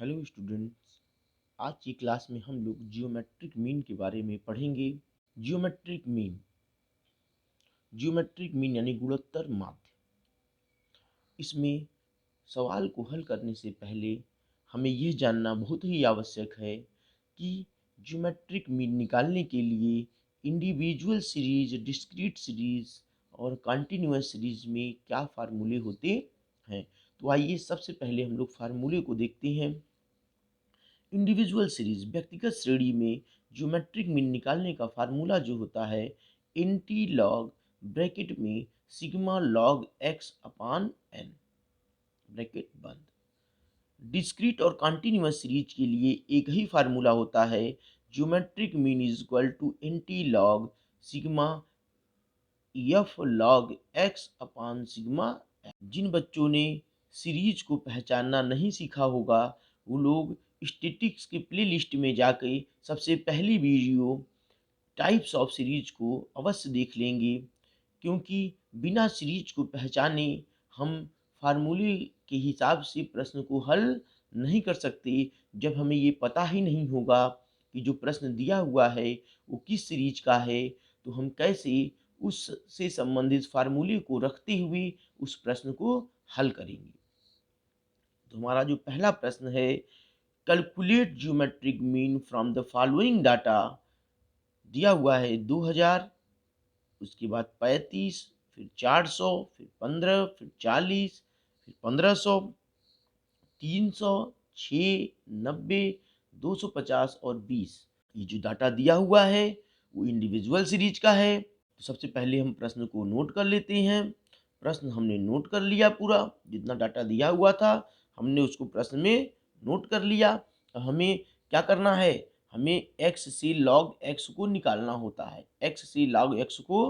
Hello students. आज की class में हम लोग जियोमेट्रिक मीन के बारे में पढ़ेंगे। जियोमेट्रिक मीन जियोमेट्रिक मीन यानी गुणोत्तर माध्य। इसमें सवाल को हल करने से पहले हमें यह जानना बहुत ही आवश्यक है कि जियोमेट्रिक मीन निकालने के लिए इंडिविजुअल सीरीज, डिस्क्रीट सीरीज और कंटिन्यूअस सीरीज में क्या फार्मूले होते हैं। तो आइए सबसे पहले हम लोग फार्मूले को देखते हैं। इंडिविजुअल सीरीज व्यक्तिगत श्रेणी में ज्योमेट्रिक मीन निकालने का फार्मूला जो होता है एनटी लॉग ब्रैकेट में sigma log x upon n bracket बंद। डिस्क्रीट और कॉन्टिन्यूअस सीरीज के लिए एक ही फार्मूला होता है geometric mean is equal to anti log sigma F log x upon sigma. जिन बच्चों ने सीरीज को पहचानना नहीं सीखा होगा वो लोग स्टैटिक्स के प्लेलिस्ट में जाके सबसे पहली वीडियो टाइप्स ऑफ सीरीज को अवश्य देख लेंगे, क्योंकि बिना सीरीज को पहचाने हम फार्मूले के हिसाब से प्रश्न को हल नहीं कर सकते। जब हमें ये पता ही नहीं होगा कि जो प्रश्न दिया हुआ है वो किस सीरीज का है, तो हम कैसे उससे संबंधित फार्मूले को रखते हुए उस प्रश्न को हल करेंगे। तो हमारा जो पहला प्रश्न है, calculate geometric mean from the following data. दिया हुआ है 2000, उसके बाद 35, फिर 400, फिर 15, फिर 40, फिर 1500, 300, 6, 90, 250 और 20। ये जो डाटा दिया हुआ है वो इंडिविजुअल सीरीज का है। तो सबसे पहले हम प्रश्न को नोट कर लेते हैं। प्रश्न हमने नोट कर लिया, पूरा जितना डाटा दिया हुआ था हमने उसको प्रश्न में नोट कर लिया। अब हमें क्या करना है, हमें x से log x को निकालना होता है। x से log x को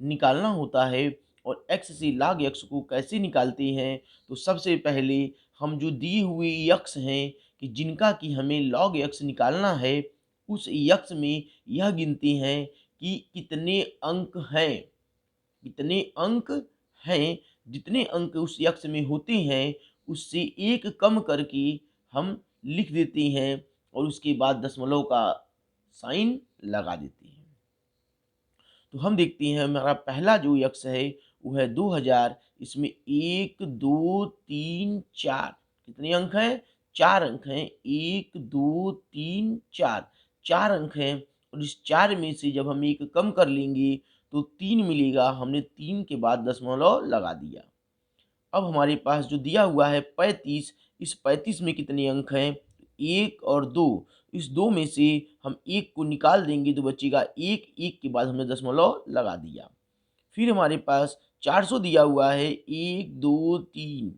निकालना होता है। और x से log x को कैसे निकालते हैं, तो सबसे पहले हम जो दी हुई x हैं कि जिनका कि हमें log x निकालना है, उस x में यह गिनते हैं कि कितने अंक हैं। कितने अंक हैं, जितने अंक उस यक्ष में होते हैं उससे एक कम करके हम लिख देते हैं और उसके बाद दशमलव का साइन लगा देते हैं। तो हम देखते हैं हमारा पहला जो यक्ष है वो है 2000। इसमें 1 2 3 4 कितने अंक हैं, 4 अंक हैं। 1 2 3 4 4 अंक हैं। और इस 4 में से जब हम एक कम कर लेंगे तो 3 मिलेगा। हमने 3 के बाद दशमलव लगा दिया। अब हमारे पास जो दिया हुआ है 35, इस 35 में कितने अंक हैं, 1 और 2। इस 2 में से हम 1 को निकाल देंगे तो बचेगा 1। 1 के बाद हमने दशमलव लगा दिया। फिर हमारे पास 400 दिया हुआ है, 1 2 3।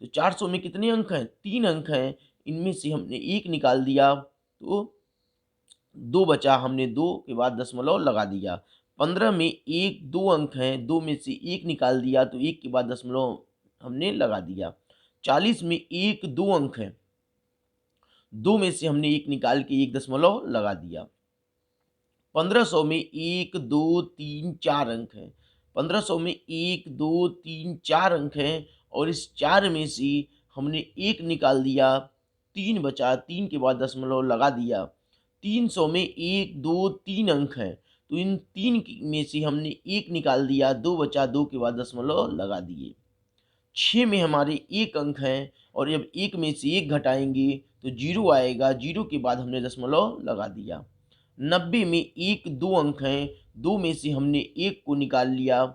तो 400 में कितने अंक हैं, 3 अंक हैं। इनमें से हमने 1 निकाल दिया तो 2 बचा। हमने 2 के बाद दशमलव लगा दिया। 15 में 1 2 अंक हैं, 2 में से 1 निकाल दिया तो 1 के बाद दशमलव हमने लगा दिया। 40 में 1 2 अंक हैं, 2 में से हमने 1 निकाल के 1 दशमलव लगा दिया। 1500 में 1 2 3 4 अंक हैं, 1500 में 1 2 3 4 अंक हैं। और इस 4 में से हमने 1 निकाल दिया, 3 बचा। 3 के बाद दशमलव लगा दिया। 300 में 1 2 3 अंक हैं, तो इन 3 में से हमने 1 निकाल दिया, 2 बचा। 2 के बाद दशमलव लगा दिए। 6 में हमारे 1 अंक हैं और जब 1 में से 1 घटाएंगे तो 0 आएगा। 0 के बाद हमने दशमलव लगा दिया। 90 में 1 2 अंक हैं, 2 में से हमने 1 को निकाल लिया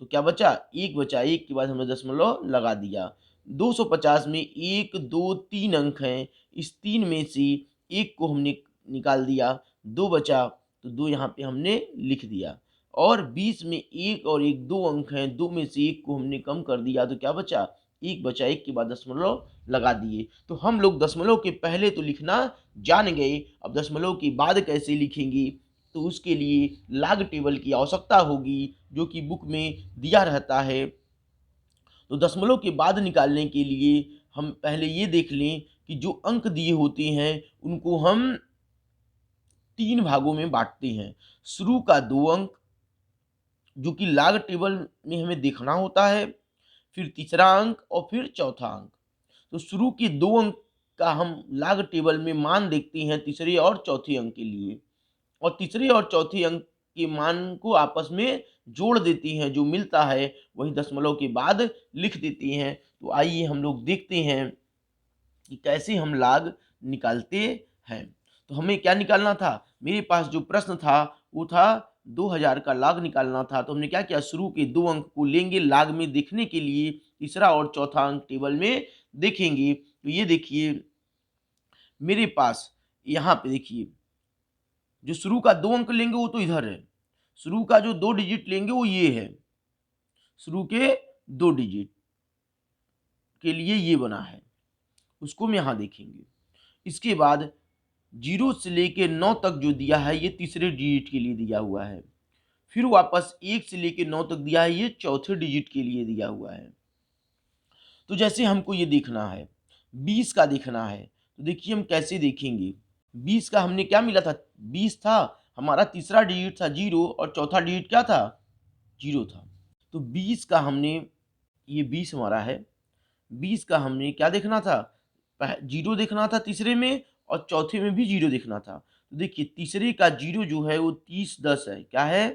तो क्या बचा, 1 बचा। 1 के बाद हमने दशमलव लगा दिया। 250 में 1 2 3 अंक हैं, इस 3 में से 1 को हमने निकाल दिया, 2 बचा। तो 2 यहाँ पे हमने लिख दिया। और 20 में 1 और 1 2 अंक हैं, 2 में से 1 को हमने कम कर दिया तो क्या बचा, 1 बचा। 1 के बाद दशमलव लगा दिए। तो हम लोग दशमलव के पहले तो लिखना जान गए, अब दशमलव के बाद कैसे लिखेंगे, तो उसके लिए लॉग टेबल की आवश्यकता होगी जो कि बुक में दिया रहता है। तो दशमलव के बाद निकालने के लिए हम पहले ये देख लें कि जो अंक दिए होते हैं उनको हम 3 भागों में बांटते हैं। शुरू का 2 अंक जो कि लॉग टेबल में हमें देखना होता है, फिर तीसरा अंक और फिर चौथा अंक। तो शुरू के 2 अंक का हम लॉग टेबल में मान देखते हैं तीसरे और चौथे अंक के लिए, और तीसरे और चौथे अंक के मान को आपस में जोड़ देती हैं, जो मिलता है वही दशमलव के बाद लिख देती हैं। तो आइए हम लोग देखते हैं कि कैसे हम लॉग निकालते हैं। तो हमें क्या निकालना था, मेरे पास जो प्रश्न था वो था 2000 का लॉग निकालना था। तो हमने क्या किया, शुरू के 2 अंक को लेंगे लॉग में देखने के लिए, तीसरा और चौथा अंक टेबल में देखेंगे। तो ये देखिए मेरे पास यहाँ पे देखिए, जो शुरू का 2 अंक लेंगे वो तो इधर है, शुरू का जो 2 डिजिट लेंगे वो ये है, शुरू के 2 डिजिट के लिए ये बना है, उसको हम यहाँ देखेंगे। इसके बाद 0 से लेके 9 तक जो दिया है ये तीसरे डिजिट के लिए दिया हुआ है। फिर वापस 1 से लेके 9 तक दिया है, ये चौथे डिजिट के लिए दिया हुआ है। तो जैसे हमको ये देखना है, 20 का देखना है, तो देखिए हम कैसे देखेंगे। 20 का हमने क्या मिला था, 20 था, हमारा तीसरा डिजिट था 0 और चौथा डिजिट क्या था, 0 था। तो 20 का हमने, ये 20 हमारा है, 20 का हमने क्या देखना था, 0 देखना था तीसरे में, और चौथे में भी 0 देखना था। तो देखिए तीसरे का 0 जो है वो 3010 है, क्या है,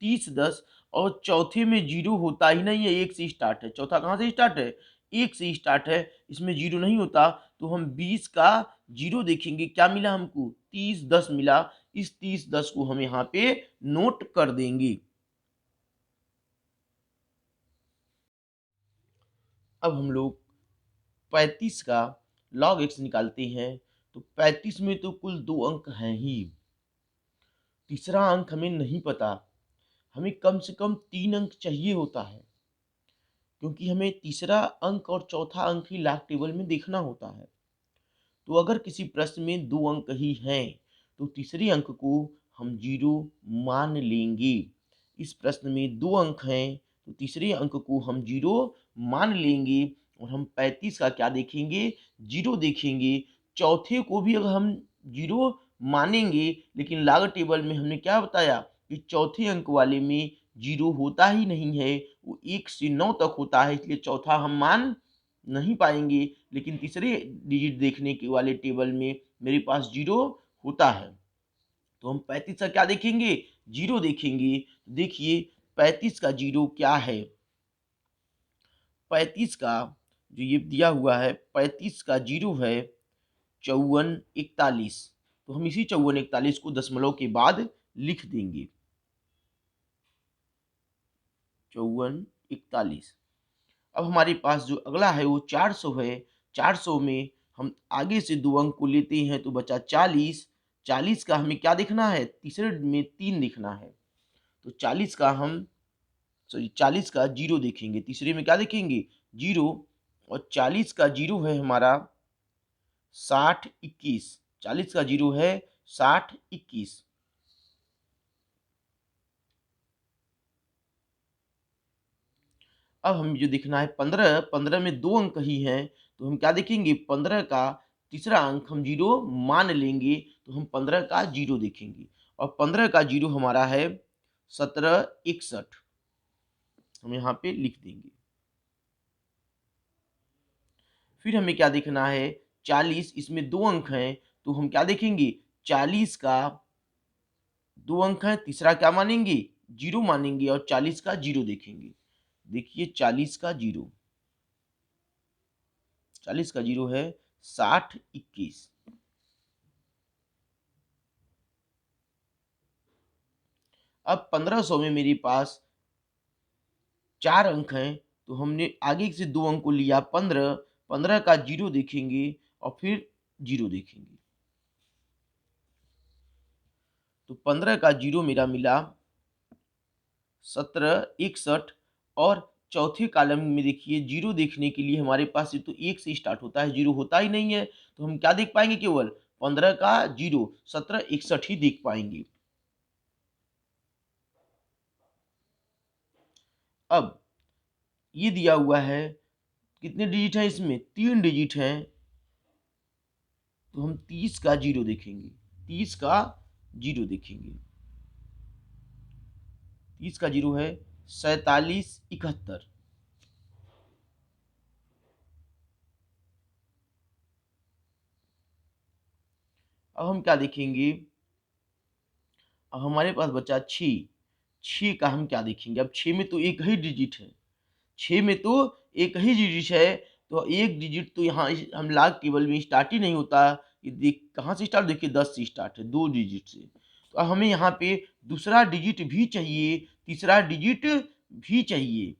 3010, और चौथे में 0 होता ही नहीं है, 1 से स्टार्ट है। चौथा कहाँ से स्टार्ट है, 1 से स्टार्ट है, इसमें 0 नहीं होता। तो हम 20 का 0 देखेंगे, क्या मिला हमको, 3010 मिला। इस 3010 को हम यहाँ पे नोट कर देंगे। अब हम लोग 35 का log x निकालते हैं। तो 35 में तो कुल 2 अंक हैं ही, तीसरा अंक हमें नहीं पता, हमें कम से कम 3 अंक चाहिए होता है, क्योंकि हमें तीसरा अंक और चौथा अंक ही लॉग टेबल में देखना होता है। तो अगर किसी प्रश्न में 2 अंक ही हैं तो तीसरे अंक को हम 0 मान लेंगे। इस प्रश्न में 2 अंक हैं तो तीसरे अंक को हम 0 मान लेंगे, और हम 35 का क्या देखेंगे, 0 देखेंगे। चौथे को भी अगर हम 0 मानेंगे, लेकिन लॉग टेबल में हमने क्या बताया कि चौथे अंक वाले में 0 होता ही नहीं है, वो 1 से 9 तक होता है, इसलिए चौथा हम मान नहीं पाएंगे। लेकिन तीसरे डिजिट देखने के वाले टेबल में मेरे पास 0 होता है, तो हम 35 का क्या देखेंगे, 0 देखेंगे। देखिए 35 का 0 क्या है, 35 का जो ये दिया हुआ है, 35 का 0 है 5441। तो हम इसी 5441 को दशमलव के बाद लिख देंगे, 5441। अब हमारे पास जो अगला है वो 400 है। 400 में हम आगे से 2 अंक को लेते हैं तो बचा 40। 40 का हमें क्या देखना है, तीसरे में 3 देखना है। तो 40 का हम, सॉरी 40 का 0 देखेंगे, तीसरे में क्या देखेंगे, 0, और 40 का 0 है हमारा 6021। 40 का 0 है 6021। अब हमें जो देखना है 15, 15 में 2 अंक ही हैं, तो हम क्या देखेंगे, 15 का तीसरा अंक हम 0 मान लेंगे, तो हम 15 का 0 देखेंगे, और 15 का 0 हमारा है 1761, हम यहाँ पे लिख देंगे। फिर हमें क्या देखना है, 40, इसमें 2 अंक हैं, तो हम क्या देखेंगे, 40 का 2 अंक है, तीसरा क्या मानेंगे, 0 मानेंगे, और 40 का 0 देखेंगे। देखिए 40 का 0, 40 का 0 है 6021। अब 1500 में मेरे पास 4 अंक हैं, तो हमने आगे से 2 अंक को लिया 15, 15 का 0 देखेंगे, और फिर 0 देखेंगे। तो 15 का 0 मेरा मिला 1761, और चौथे कॉलम में देखिए 0 देखने के लिए हमारे पास ये तो 1 से स्टार्ट होता है, 0 होता ही नहीं है, तो हम क्या देख पाएंगे, केवल 15 का 0 1761 ही देख पाएंगे। अब ये दिया हुआ है, कितने डिजिट हैं इसमें, 3 डिजिट हैं, तो हम 30 का 0 देखेंगे, 30 का 0 देखेंगे। 30 का 0 है 4771। अब हम क्या देखेंगे, अब हमारे पास बचा 6। 6 का हम क्या देखेंगे, अब 6 में तो एक ही डिजिट है, 6 में तो एक ही डिजिट है, तो एक डिजिट तो यहाँ हम लाख टेबल में स्टार्ट ही नहीं होता। ये देख कहाँ से स्टार्ट, देखिए 10 से स्टार्ट है, 2 डिजिट से। तो अब हमें यहाँ पे दूसरा डिजिट भी चाहिए, तीसरा डिजिट भी चाहिए,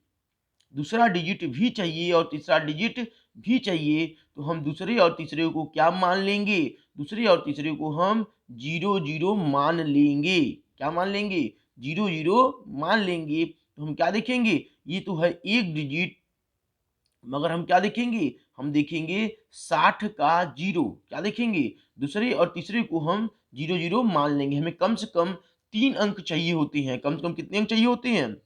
दूसरा डिजिट भी चाहिए और तीसरा डिजिट भी चाहिए। तो हम दूसरे और तीसरे को क्या मान लेंगे, दूसरे और तीसरे को हम 0 0 मान लेंगे। क्या मान लेंगे, 0 0 मान लेंगे। तो हम क्या देखेंगे, ये तो है एक डिजिट, मगर हम क्या देखेंगे, हम देखेंगे 60 का जीरो। क्या देखेंगे, दूसरे और तीसरे को हम 0 0 मान लेंगे। हमें कम से कम 3 अंक चाहिए होते हैं। कम से कम कितने अंक चाहिए होते हैं,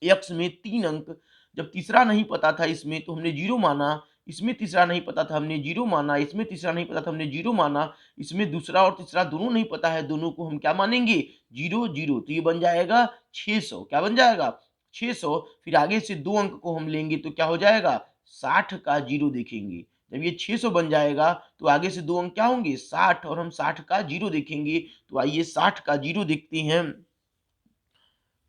एक्स में 3 अंक। जब तीसरा नहीं पता था इसमें तो हमने 0 माना, इसमें तीसरा नहीं पता था हमने 0 माना, इसमें तीसरा नहीं पता था हमने 0 माना, इसमें दूसरा और तीसरा दोनों नहीं पता है, दोनों को हम क्या मानेंगे, 0 0। तो ये बन जाएगा 600। क्या बन जाएगा, 600। फिर आगे से 2 अंक को हम लेंगे तो क्या हो जाएगा, 60 का जीरो देखेंगे। जब ये 600 बन जाएगा तो आगे से 2 अंक क्या होंगे, 60, और हम 60 का जीरो देखेंगे। तो आइए 60 का जीरो देखते हैं।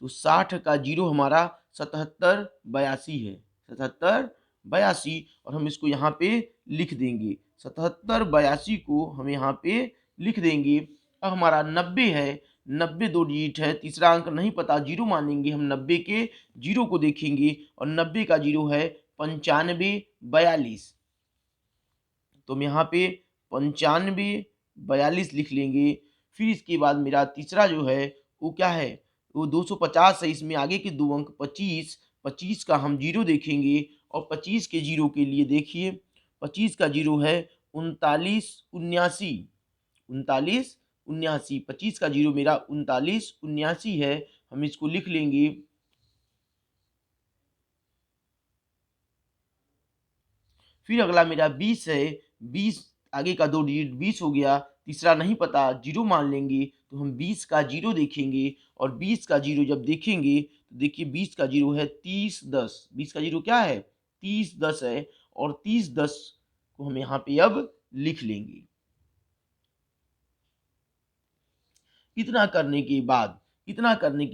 तो 60 का जीरो हमारा 77 82 है, 77 82। और हम इसको यहाँ पे लिख देंगे, 77 82 को हम यहाँ पे लिख देंगे। अब हमारा 90 है, 90 2 डिजिट है, तीसरा अंक नहीं पता, जीरो मानेंगे हम। 90 के जीरो को देखेंगे और 90 का जीरो है 95 42। तो हम यहाँ पे 95 42 लिख लेंगे। फिर इसके बाद मेरा तीसरा जो है वो क्या है, वो 250 है। इसमें आगे के 2 अंक 25, 25 का हम जीरो देखेंगे और 25 के जीरो के लिए देखिए, 25 का जीरो है 39 79, 39 79। 25 का जीरो मेरा 39 79 है, हम इसको लिख लेंगे। फिर अगला मेरा 20 है, 20 आगे का 2 डिजिट 20 हो गया, तीसरा नहीं पता, जीरो मान लेंगे। तो हम 20 का जीरो देखेंगे और 20 का जीरो जब देखेंगे तो देखिए 20 का जीरो है 30 10। 20 का जीरो क्या है, 30 10 है, और 30 10 को हम यहाँ पे अब लिख लेंगे। इतना करने के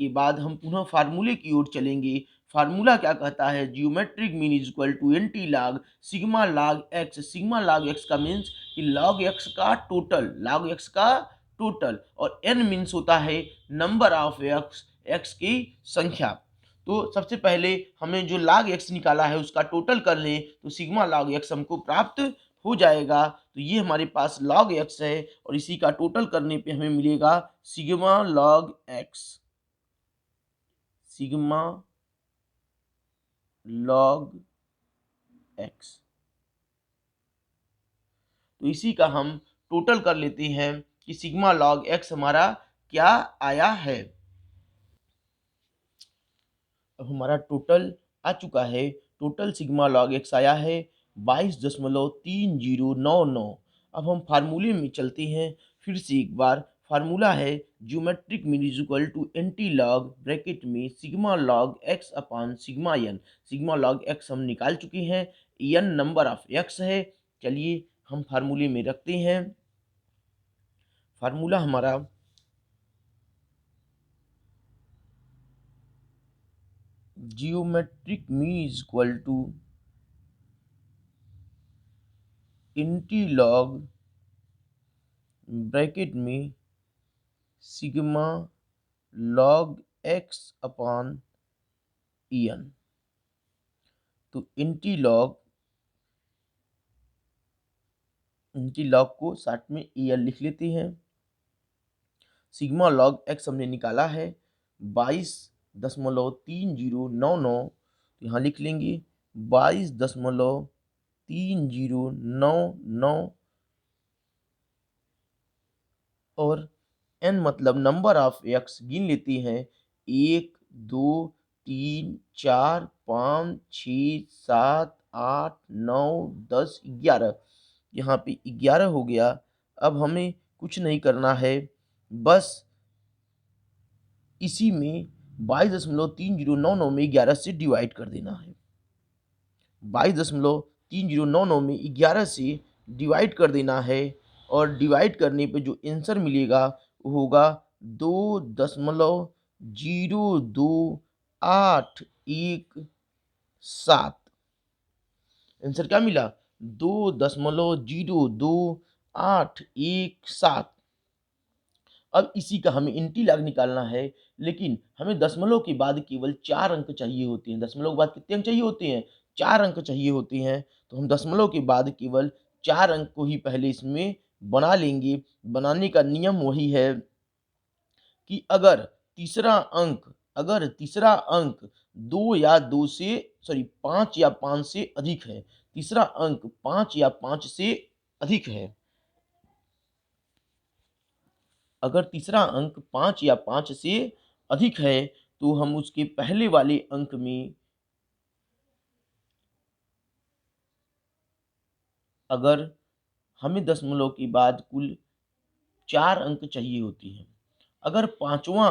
बाद हम पुनः फार्मूले की ओर चलेंगे। फार्मूला क्या कहता है, geometric mean is equal to anti log sigma log x. Sigma log x का मीन्स कि लॉग एक्स का टोटल, लॉग एक्स का टोटल, और एन मीन्स होता है नंबर ऑफ एक्स, एक्स की संख्या। तो सबसे पहले हमें जो log x निकाला है उसका टोटल कर लें तो सिग्मा log x हमको प्राप्त हो जाएगा। तो ये हमारे पास log x है और इसी का टोटल करने पे हमें मिलेगा sigma log x, sigma log x। तो इसी का हम टोटल कर लेते हैं कि सिग्मा log x हमारा क्या आया है। अब हमारा टोटल आ चुका है, टोटल सिग्मा log x आया है 22.3099। अब हम फार्मूले में चलते हैं फिर से एक बार। फार्मूला है geometric mean is equal to anti log bracket में sigma log x upon sigma n। Sigma log x हम निकाल चुके हैं, n नंबर ऑफ x है। चलिए हम फार्मूले में रखते हैं। फार्मूला हमारा geometric mean is equal to anti log bracket में sigma log x upon en। तो एंटी लॉग को साथ में en लिख लेते हैं। सिग्मा log x हमने निकाला है 22.3099। तो यहाँ लिख लेंगे 22.3099 और n मतलब नंबर ऑफ एक्स गिन लेते हैं 1 2 3 4 5 6 7 8 9 10 11। यहाँ पे 11 हो गया। अब हमें कुछ नहीं करना है, बस इसी में 22.3099 में 11 से डिवाइड कर देना है। 22.3099 में 11 से डिवाइड कर देना है और डिवाइड करने पे जो आंसर मिलेगा वो होगा 2.02817। आंसर क्या मिला? 2.02817। अब इसी का हमें इंटीलॉग निकालना है, लेकिन हमें दशमलव के बाद केवल 4 अंक चाहिए होते हैं। दशमलव के बाद कितने अंक चाहिए होते हैं? 4 अंक चाहिए होते हैं। तो हम दशमलव के बाद केवल 4 अंक को ही पहले इसमें बना लेंगे। बनाने का नियम वही है कि अगर तीसरा अंक 2 या 2 से 5 या 5 से अधिक है, तीसरा अंक 5 या 5 से अधिक है, अगर तीसरा अंक 5 या 5 से अधिक है तो हम उसके पहले वाले अंक में, अगर हमें दशमलव के बाद कुल 4 अंक चाहिए होती हैं। अगर पांचवा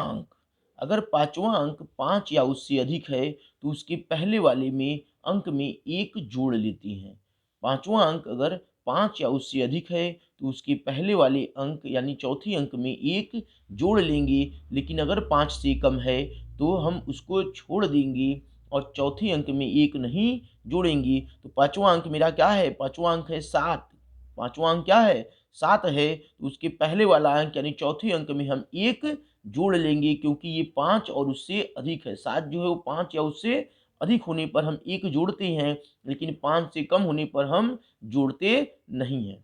अंक 5 या उससे अधिक है तो उसके पहले वाले में अंक में 1 जोड़ लेते हैं। पांचवा अंक अगर 5 या उससे अधिक है तो उसके पहले वाले अंक यानी चौथे अंक में 1 जोड़ लेंगे, लेकिन अगर 5 से कम है तो हम उसको छोड़ देंगे और चौथे अंक में 1 नहीं जोड़ेंगे। तो पांचवा अंक मेरा क्या है? पांचवा अंक है 7। पांचवा अंक क्या है? 7 है। तो उसके पहले वाला अंक यानी चौथे अंक में हम 1 जोड़ लेंगे, क्योंकि ये 5 और उससे अधिक है। 7 जो है वो 5 या उससे अधिक होने पर हम 1 जोड़ते हैं, लेकिन 5 से कम होने पर हम जोड़ते नहीं हैं।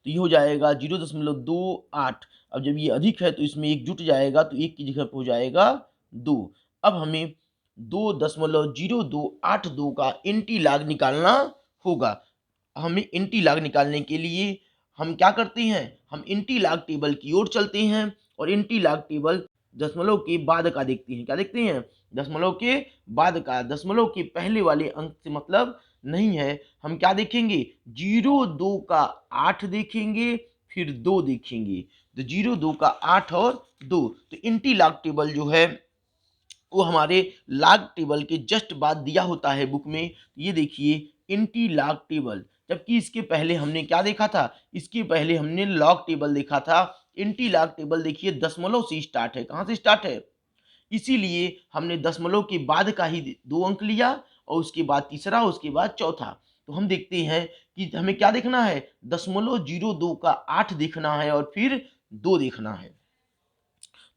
तो ये हो जाएगा 0.28। अब जब ये अधिक है तो इसमें 1 जुट जाएगा, तो 1 की जगह पे हो जाएगा 2। अब हमें 2.0282 का इंटीलॉग निकालना होगा। हमें इंटीलॉग निकालने के लिए हम क्या करते हैं? हम इंटीलॉग टेबल की ओर चलते हैं और इंटीलॉग टेबल दशमलव के बाद का देखते हैं। क्या देखते हैं? दशमलव के बाद का। दशमलव के पहले वाले अंक से मतलब नहीं है। हम क्या देखेंगे? 0, 2 का 8 देखेंगे, फिर 2 देखेंगे। तो 0, 2 का 8 और 2। तो इंटीलॉग टेबल जो है वो हमारे लॉग टेबल के जस्ट बाद दिया होता है बुक में। ये देखिए इंटीलॉग टेबल, जबकि इसके पहले हमने क्या देखा था? इसके पहले हमने लॉग टेबल देखा था। इंटीलॉग टेबल देखिए दशमलव से स्टार्ट है। कहाँ से स्टार्ट है? इसीलिए हमने दशमलव के बाद का ही 2 अंक लिया और उसके बाद तीसरा, उसके बाद चौथा। तो हम देखते हैं कि हमें क्या देखना है? 0.02 का 8 देखना है और फिर 2 देखना है।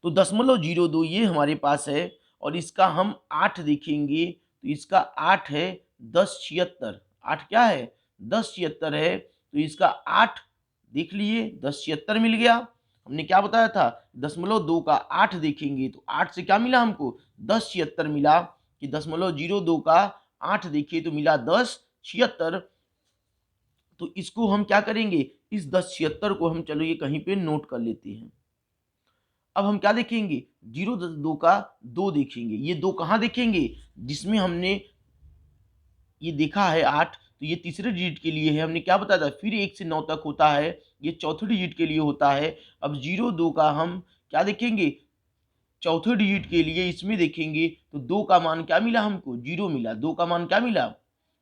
तो 0.02 ये हमारे पास है और इसका हम 8 देखेंगे। तो इसका 8 है 1076। 8 क्या है? 1076 है। तो इसका 8 देख लिए, 1076 मिल गया। हमने क्या बताया था? 0.2 का 8 देखेंगे तो 8 से क्या मिला हमको? 1076 मिला। कि 0.02 का 8 देखिए तो मिला 1076। तो इसको हम क्या करेंगे? इस 1076 को हम चलो ये कहीं पे नोट कर लेते हैं। अब हम क्या देखेंगे? 0.2 का 2 देखेंगे। ये 2 कहाँ देखेंगे? जिसमें हमने ये देखा है 8, तो ये तीसरे डिजिट के लिए है। हमने क्या बताया था? फिर 1 से 9 तक होता है, ये चौथे डिजिट के लिए होता है। अब 0.2 का हम क्या देखेंगे? चौथे डिजिट के लिए इसमें देखेंगे तो 2 का मान क्या मिला हमको? 0 मिला। 2 का मान क्या मिला?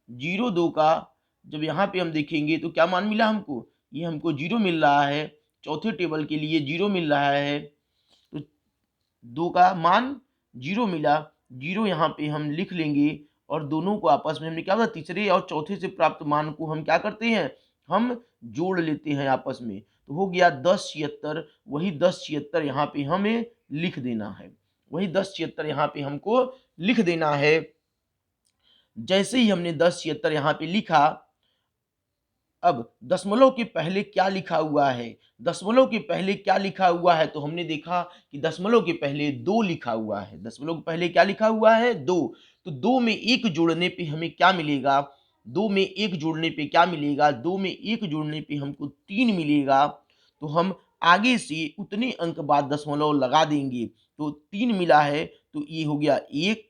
0.2 का जब यहाँ पे हम देखेंगे तो क्या मान मिला हमको? ये हमको 0 मिल रहा है। चौथे टेबल के लिए 0 मिल रहा है। तो 2 का मान 0 मिला। 0 यहाँ पे हम लिख लेंगे और दोनों को आपस में हमने क्या बोला? तीसरे और चौथे से प्राप्त मान को हम क्या करते हैं? हम जोड़ लेते हैं आपस में। तो हो गया 1076। वही 1076 यहाँ पे हमें लिख देना है। वही 1076 यहाँ पे हमको लिख देना है। जैसे ही हमने 1076 यहाँ पे लिखा, अब दशमलव के पहले क्या लिखा हुआ है? दशमलव के पहले क्या लिखा हुआ है? तो हमने देखा कि दशमलव के पहले 2 लिखा हुआ है। दशमलव के पहले क्या लिखा हुआ है? 2। तो 2 में 1 जोड़ने पे हमें क्या मिलेगा? 2 में 1 जोड़ने पे क्या मिलेगा? 2 में 1 जोड़ने पे हमको 3 मिलेगा। तो हम आगे से उतने अंक बाद दशमलव लगा देंगे। तो 3 मिला है तो ये हो गया 1,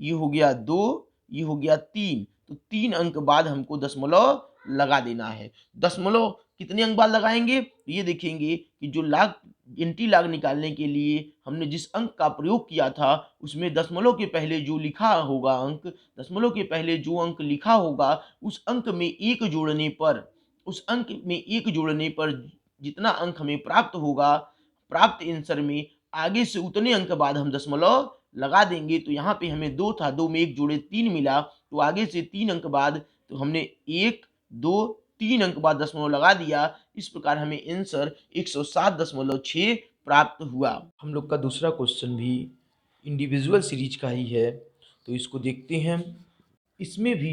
ये हो गया 2, ये हो गया 3। तो 3 अंक बाद हमको दशमलव लगा देना है। दशमलव कितने अंक बाद लगाएंगे? तो ये देखेंगे कि जो लाग एंटी-लॉग निकालने के लिए हमने जिस अंक का प्रयोग किया था उसमें दशमलव के पहले जो लिखा होगा अंक, दशमलव के पहले जो अंक लिखा होगा उस अंक में 1 जोड़ने पर उस अंक में 1 जोड़ने पर जितना अंक हमें प्राप्त होगा, प्राप्त आंसर में आगे से उतने अंक बाद हम दशमलव लगा देंगे। तो यहाँ पे हमें 2 था, 2 में 1 जोड़े 3 मिला, तो आगे से 3 अंक बाद तो हमने 1, 2, 3 अंक बाद दशमलव लगा दिया। इस प्रकार हमें आंसर 107.6 प्राप्त हुआ। हम लोग का दूसरा क्वेश्चन भी इंडिविजुअल सीरीज का ही है, तो इसको देखते हैं। इसमें भी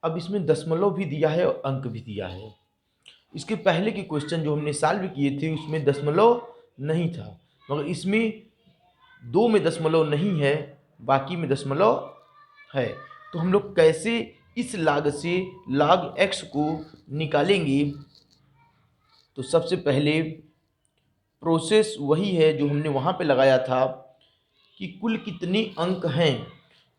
अब इसमें दशमलव भी दिया है और अंक भी दिया है। इसके पहले के क्वेश्चन जो हमने सॉल्व किए थे उसमें दशमलव नहीं था, मगर इसमें 2 में दशमलव नहीं है, बाकी में दशमलव है। तो हम लोग कैसे इस लाग से log x को निकालेंगे? तो सबसे पहले प्रोसेस वही है जो हमने वहाँ पे लगाया था कि कुल कितने अंक हैं।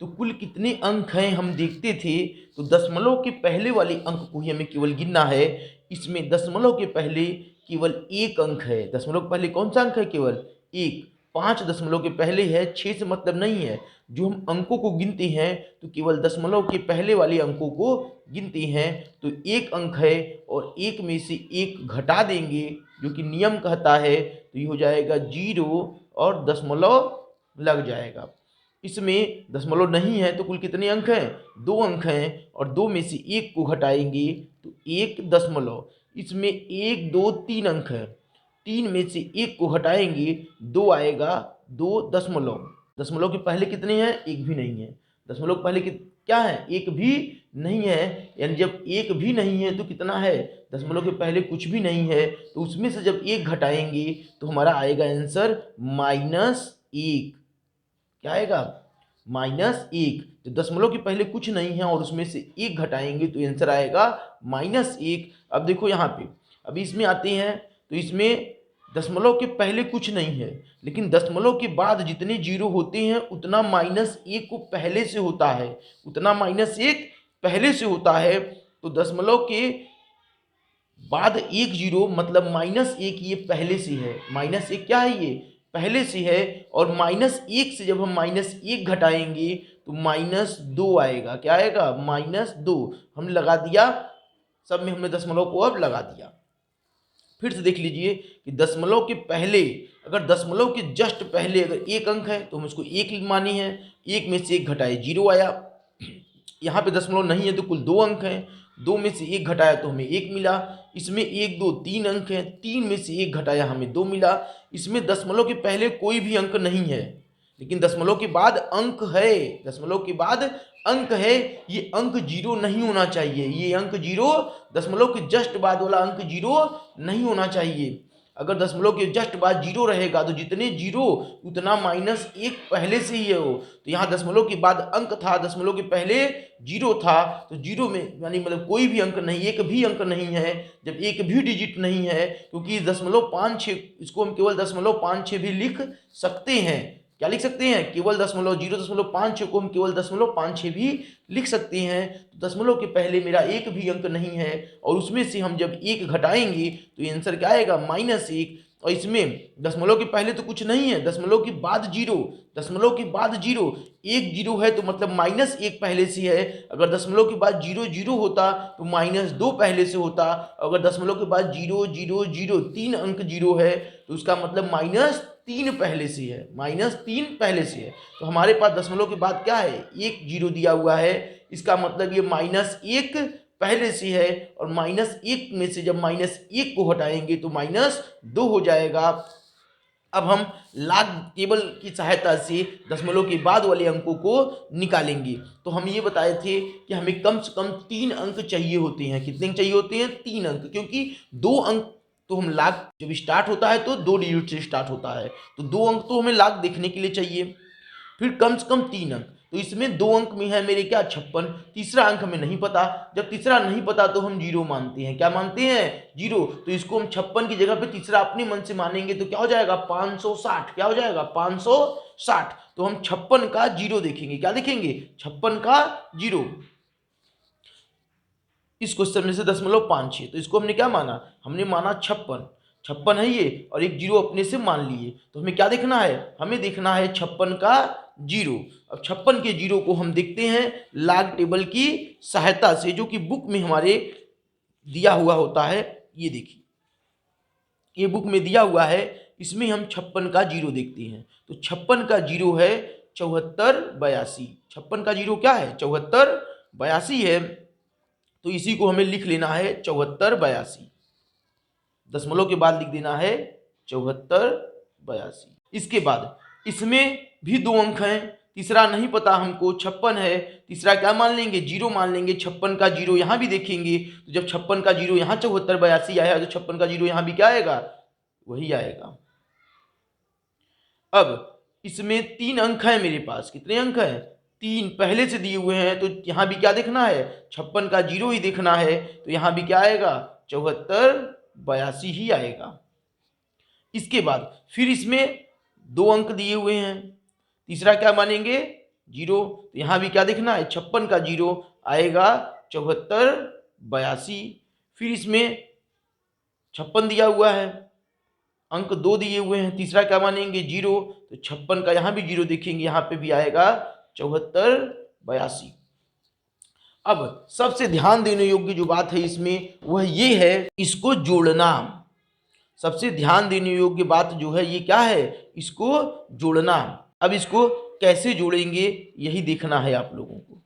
तो कुल कितने अंक हैं हम देखते थे, तो दशमलव के पहले वाले अंक को ही हमें केवल गिनना है। इसमें दशमलव के पहले केवल 1 अंक है। दशमलव के पहले कौन सा अंक है? केवल 1। 5 दशमलव के पहले है, 6 से मतलब नहीं है। जो हम अंकों को गिनते हैं तो केवल दशमलव के पहले वाले अंकों को गिनते हैं। तो 1 अंक है और 1 में से 1 घटा देंगे, जो कि नियम कहता है। तो ये हो जाएगा 0 और दशमलव लग जाएगा। इसमें दशमलव नहीं है तो कुल कितने अंक हैं? 2 अंक हैं, और 2 में से 1 को घटाएंगे तो 1 दशमलव। इसमें 1, 2, 3 अंक है, 3 में से 1 को घटाएंगे 2 आएगा, 2 दशमलव। दशमलव के पहले कितने हैं? 1 भी नहीं है। दशमलव के पहले क्या है? 1 भी नहीं है। यानी जब 1 भी नहीं है तो कितना है? दशमलव के पहले कुछ भी नहीं है, तो उसमें से जब 1 घटाएंगे तो हमारा आएगा आंसर -1। क्या आएगा? -1। तो दशमलव के पहले कुछ नहीं है और उसमें से 1 घटाएंगे तो आंसर आएगा -1। अब देखो यहाँ पे, अभी इसमें आते हैं तो इसमें दशमलव के पहले कुछ नहीं है, लेकिन दशमलव के बाद जितने जीरो होते हैं उतना -1 को पहले से होता है, उतना -1 पहले से होता है। तो दशमलव के बाद 1 जीरो मतलब -1 ये पहले से है। -1 क्या है? ये पहले से है। और -1 से जब हम -1 घटाएंगे तो -2 आएगा। क्या आएगा? -2। हमने लगा दिया, सब में हमने दशमलव को अब लगा दिया। फिर से देख लीजिए कि दशमलव के पहले, अगर दशमलव के जस्ट पहले अगर 1 अंक है तो हम उसको 1 मानी है। 1 में से 1 घटाए 0 आया। यहाँ पे दशमलव नहीं है तो कुल 2 अंक हैं, 2 में से 1 घटाया तो हमें 1 मिला। इसमें 1, 2, 3 अंक हैं, 3 में से 1 घटाया हमें 2 मिला। इसमें दशमलव के पहले कोई भी अंक नहीं है, लेकिन दशमलव के बाद अंक है। दशमलव के बाद अंक है, ये अंक 0 नहीं होना चाहिए। ये अंक 0, दशमलव के जस्ट बाद वाला अंक 0 नहीं होना चाहिए। अगर दशमलव के जस्ट बाद 0 रहेगा तो जितने 0 उतना -1 पहले से ही है वो। तो यहाँ दशमलव के बाद अंक था, दशमलव के पहले 0 था, तो 0 में यानी मतलब कोई भी अंक नहीं, एक भी अंक नहीं है। जब एक भी डिजिट नहीं है, क्योंकि .56 इसको हम केवल .56 भी लिख सकते हैं। क्या लिख सकते हैं? केवल 0.56 को हम केवल 0.56 भी लिख सकते हैं। तो दशमलव के पहले मेरा एक भी अंक नहीं है, और उसमें से हम जब 1 घटाएंगे तो आंसर क्या आएगा? -1। और इसमें दशमलव के पहले तो कुछ नहीं है, दशमलव के बाद 0, दशमलव के बाद 0, 1 0 है तो मतलब -1 पहले से है। अगर दशमलव के बाद 0 0 होता तो -2 पहले से होता। अगर दशमलव के बाद 0 0 0 3 अंक 0 है तो उसका मतलब -3 पहले से है, -3 पहले से है। तो हमारे पास दशमलव के बाद क्या है? 1 0 दिया हुआ है। इसका मतलब ये -1 पहले से है, और -1 में से जब -1 को हटाएंगे तो -2 हो जाएगा। अब हम लॉग टेबल की सहायता से दशमलव के बाद वाले अंकों को निकालेंगे। तो हम ये बताए थे कि हमें कम से कम 3 अंक चाहिए होते हैं। कितने चाहिए होते हैं? 3 अंक, क्योंकि 2 अंक तो हम लाग जब स्टार्ट होता है तो 2 डिजिट से स्टार्ट होता है, तो 2 अंक तो हमें लाग देखने के लिए चाहिए। फिर कम से कम 3 अंक, तो इसमें 2 अंक में है मेरे क्या? 56। तीसरा अंक हमें नहीं पता। जब तीसरा नहीं पता तो हम 0 मानते हैं। क्या मानते हैं? 0। तो इसको हम 56 की जगह पे तीसरा अपने मन से मानेंगे तो क्या हो जाएगा? 560। क्या हो जाएगा? 560। तो हम 56 का 0 देखेंगे। क्या देखेंगे? 56 का 0। इस क्वेश्चन में से .56, तो इसको हमने क्या माना? हमने माना 56 है ये, और एक 0 अपने से मान लिए। तो हमें क्या देखना है? हमें देखना है 56 का 0। अब 56 के 0 को हम देखते हैं लॉग टेबल की सहायता से, जो कि बुक में हमारे दिया हुआ होता है। ये देखिए, ये बुक में दिया हुआ है, इसमें हम 56 का जीरो देखते हैं। तो 56 का जीरो है 7482। 56 का जीरो क्या है? 7482 है। तो इसी को हमें लिख लेना है 7482, दशमलव के बाद लिख देना है 7482। इसके बाद इसमें भी दो अंक हैं, तीसरा नहीं पता हमको, 56 है, तीसरा क्या मान लेंगे? जीरो मान लेंगे। 56 का जीरो यहाँ भी देखेंगे, तो जब 56 का जीरो यहाँ 7482 आया तो 56 का जीरो यहाँ भी क्या आएगा? वही आएगा। अब इसमें 3 अंक है मेरे पास। कितने अंक हैं? 3 पहले से दिए हुए हैं, तो यहाँ भी क्या देखना है? 56 का जीरो ही देखना है, तो यहाँ भी क्या आएगा? 7482 ही आएगा। इसके बाद फिर इसमें 2 अंक दिए हुए हैं, तीसरा क्या मानेंगे? जीरो। तो यहाँ भी क्या देखना है? 56 का जीरो आएगा 7482। फिर इसमें 56 दिया हुआ है, अंक 2 दिए हुए हैं, तीसरा क्या मानेंगे? जीरो। तो 56 का यहाँ भी जीरो देखेंगे, यहाँ पे भी आएगा 7482। अब सबसे ध्यान देने योग्य जो बात है इसमें वह ये है, इसको जोड़ना। सबसे ध्यान देने योग्य बात जो है ये क्या है? इसको जोड़ना। अब इसको कैसे जोड़ेंगे यही देखना है आप लोगों को।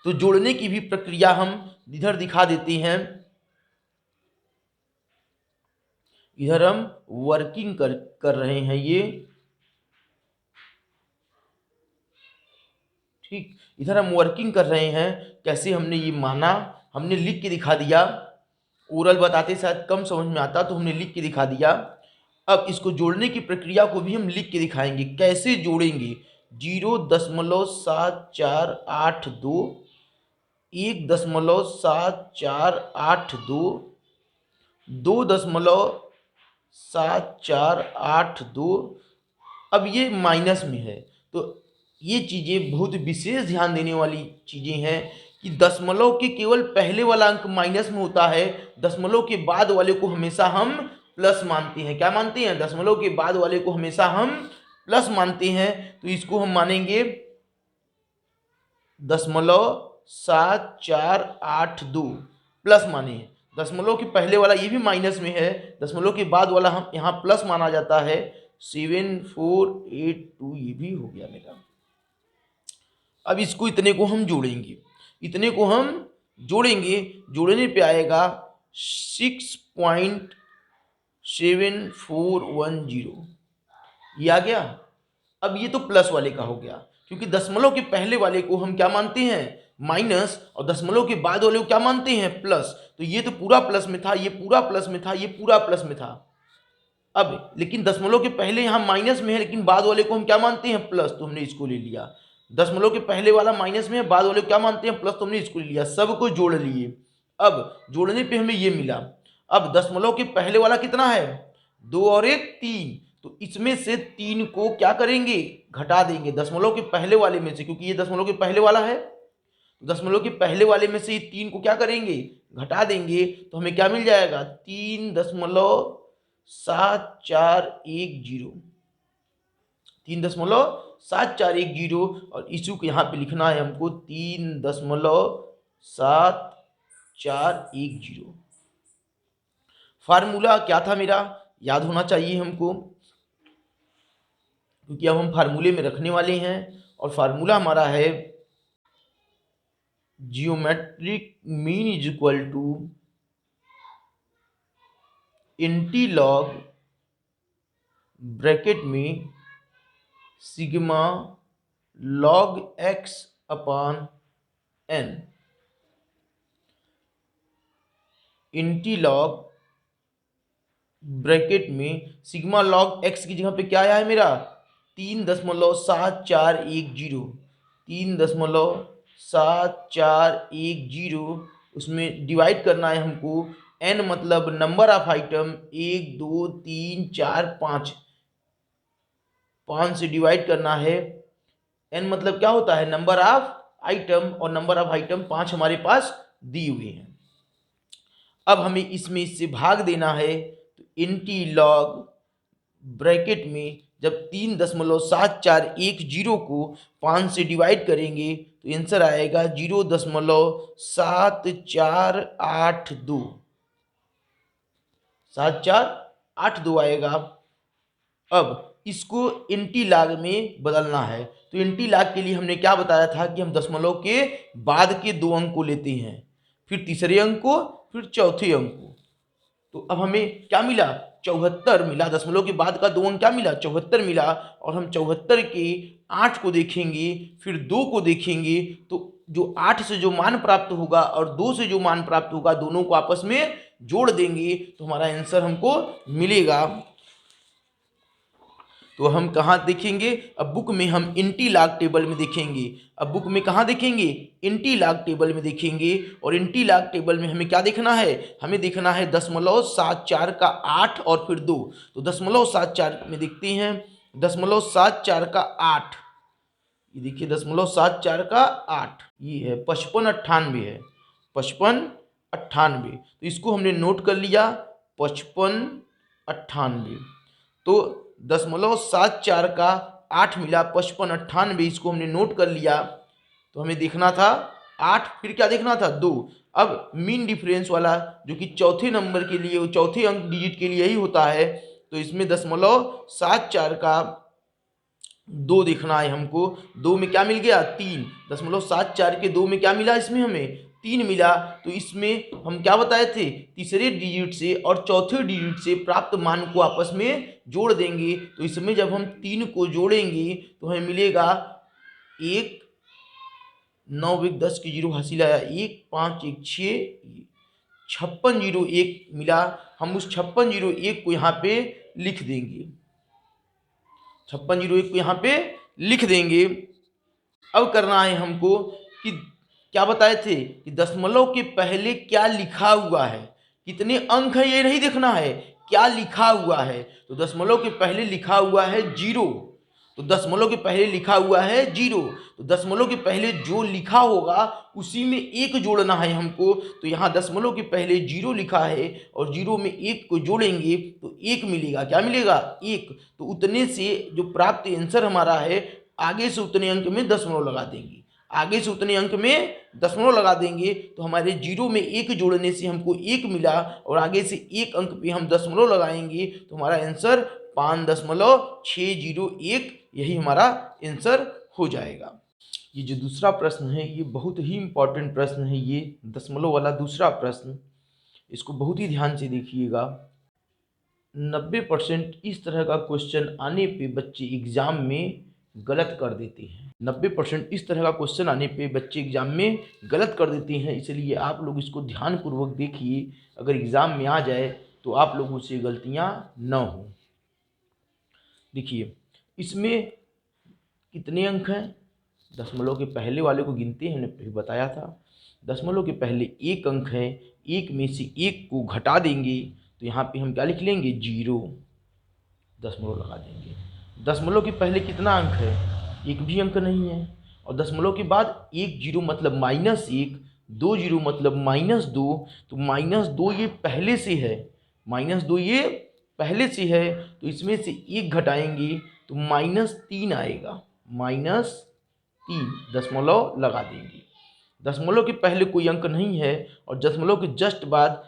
तो जोड़ने की भी प्रक्रिया हम इधर दिखा देते हैं। इधर हम वर्किंग कर रहे हैं ये, ठीक। इधर हम वर्किंग कर रहे हैं। कैसे हमने ये माना, हमने लिख के दिखा दिया। ओरल बताते शायद कम समझ में आता, तो हमने लिख के दिखा दिया। अब इसको जोड़ने की प्रक्रिया को भी हम लिख के दिखाएंगे। कैसे जोड़ेंगे? 0.7482, 1.7482, 2.7482। अब ये माइनस में है, तो ये चीज़ें बहुत विशेष ध्यान देने वाली चीज़ें हैं कि दशमलव के केवल पहले वाला अंक माइनस में होता है, दशमलव के बाद वाले को हमेशा हम प्लस मानते हैं। क्या मानते हैं? दशमलव के बाद वाले को हमेशा हम प्लस मानते हैं। तो इसको हम मानेंगे 0.7482 प्लस माने हैं। दशमलव के पहले वाला ये भी माइनस में है, दशमलव के बाद वाला हम यहाँ प्लस माना जाता है। 7482 ये भी हो गया मेरा। अब इसको इतने को हम जोड़ेंगे, इतने को हम जोड़ेंगे, जोड़ने पे आएगा 6.7410। ये आ गया। अब ये तो प्लस वाले का हो गया, क्योंकि दशमलव के पहले वाले को हम क्या मानते हैं? माइनस, और दशमलव के बाद वाले को क्या मानते हैं? प्लस। तो ये तो पूरा प्लस में था, ये पूरा प्लस में था, ये पूरा प्लस में था। अब लेकिन दशमलव के पहले यहाँ माइनस में है, लेकिन बाद वाले को हम क्या मानते हैं? प्लस। तो हमने इसको ले लिया। दशमलव के पहले वाला माइनस में है, बाद वाले को क्या मानते हैं? प्लस। तो हमने इसको ले लिया, सबको जोड़ लिए। अब जोड़ने पे हमें ये मिला। अब दशमलव के पहले वाला कितना है? 2 और 1 3। तो इसमें से 3 को क्या करेंगे? घटा देंगे दशमलव के पहले वाले में से, क्योंकि ये दशमलव के पहले वाला है। दशमलव के पहले वाले में से ये 3 को क्या करेंगे? घटा देंगे। तो हमें क्या मिल जाएगा? 3.7410। 3.7410। और इशू को यहाँ पे लिखना है हमको 3.7410। फार्मूला क्या था मेरा? याद होना चाहिए हमको, क्योंकि अब हम फार्मूले में रखने वाले हैं। और फार्मूला हमारा है geometric mean is equal to anti log bracket में sigma log x upon n। Anti log bracket में सिग्मा log x की जगह पे क्या आया है मेरा? 3.7410। 3.7410। उसमें डिवाइड करना है हमको। n मतलब नंबर ऑफ आइटम, 1 2 3 4 5, 5 से डिवाइड करना है। n मतलब क्या होता है? नंबर ऑफ आइटम, और नंबर ऑफ आइटम 5 हमारे पास दी हुई हैं। अब हमें इसमें इससे भाग देना है। तो इंटी लॉग ब्रैकेट में जब 3.7410 को 5 से डिवाइड करेंगे तो आंसर आएगा 0.7482, 7482 आएगा। अब इसको एंटी लाग में बदलना है, तो एंटी लाग के लिए हमने क्या बताया था कि हम दशमलव के बाद के 2 अंक को लेते हैं, फिर तीसरे अंक को, फिर चौथे अंक को। तो अब हमें क्या मिला, 74 मिला। दशमलव के बाद का 2 अंक क्या मिला, 74 मिला। और हम 74 के 8 को देखेंगे, फिर 2 को देखेंगे, तो जो 8 से जो मान प्राप्त होगा और 2 से जो मान प्राप्त होगा, दोनों को आपस में जोड़ देंगे तो हमारा आंसर हमको मिलेगा। तो हम कहाँ देखेंगे, अब बुक में हम इंटी लाग टेबल में देखेंगे। अब बुक में कहाँ देखेंगे, इंटी लाग टेबल में देखेंगे। और इंटी लाग टेबल में हमें क्या देखना है, हमें देखना है 0.74 का 8 और फिर 2। तो 0.74 में देखते हैं, 0.74 का 8, ये देखिए 0.74 का 8, ये है 5598 है, 5598। तो इसको हमने नोट कर लिया 5598। तो 0.74 का 8 मिला, 5598, इसको हमने नोट कर लिया। तो हमें देखना था 8, फिर क्या देखना था 2। अब मीन डिफरेंस वाला जो कि चौथे नंबर के लिए, चौथे अंक डिजिट के लिए ही होता है, तो इसमें 0.74 का 2 देखना है हमको। 2 में क्या मिल गया, 3। 0.74 के 2 में क्या मिला, इसमें हमें 3 मिला। तो इसमें हम क्या बताए थे, तीसरे डिजिट से और चौथे डिजिट से प्राप्त मान को आपस में जोड़ देंगे। तो इसमें जब हम 3 को जोड़ेंगे तो हमें मिलेगा 1, 9 1 10 की 0 हासिल आया, 1 5 1 6, 5601 मिला। हम उस 5601 को यहाँ पे लिख देंगे, 5601 को यहाँ पे लिख देंगे। अब करना है हमको कि क्या बताए थे कि दशमलव के पहले क्या लिखा हुआ है, कितने अंक है ये नहीं देखना है, क्या लिखा हुआ है। तो दशमलव के पहले लिखा हुआ है 0, तो दशमलव के पहले लिखा हुआ है 0, तो दशमलव के पहले जो लिखा होगा उसी में 1 जोड़ना है हमको। तो यहाँ दशमलव के पहले 0 लिखा है और 0 में 1 को जोड़ेंगे तो 1 मिलेगा, क्या मिलेगा, 1। तो उतने से जो प्राप्त आंसर हमारा है, आगे से उतने अंक में दशमलव लगा देंगे, आगे से उतने अंक में दशमलव लगा देंगे। तो हमारे 0 में 1 जोड़ने से हमको 1 मिला और आगे से 1 अंक पे हम दशमलव लगाएंगे तो हमारा आंसर 5.601, यही हमारा आंसर हो जाएगा। ये जो दूसरा प्रश्न है ये बहुत ही इम्पोर्टेंट प्रश्न है, ये दशमलव वाला दूसरा प्रश्न, इसको बहुत ही ध्यान से देखिएगा। 90% इस तरह का क्वेश्चन आने पे बच्चे एग्जाम में गलत कर देते हैं, 90% इस तरह का क्वेश्चन आने पे बच्चे एग्जाम में गलत कर देते हैं। इसलिए आप लोग इसको ध्यानपूर्वक देखिए, अगर एग्जाम में आ जाए तो आप लोगों से गलतियां न हो। देखिए इसमें कितने अंक हैं, दशमलव के पहले वाले को गिनते हैं, हमने फिर बताया था। दशमलव के पहले 1 अंक है, 1 में से 1 को घटा देंगे तो यहाँ पे हम क्या लिख लेंगे, 0, दशमलव लगा देंगे। दशमलव के पहले कितना अंक है, 1 भी अंक नहीं है। और दशमलव के बाद 1 0 मतलब -1, 2 0 मतलब -2, तो -2 ये पहले से है, -2 ये पहले से है, तो इसमें से 1 घटाएंगे तो -3 आएगा, -3, दशमलव लगा देंगे। दशमलव के पहले कोई अंक नहीं है और दशमलव के जस्ट बाद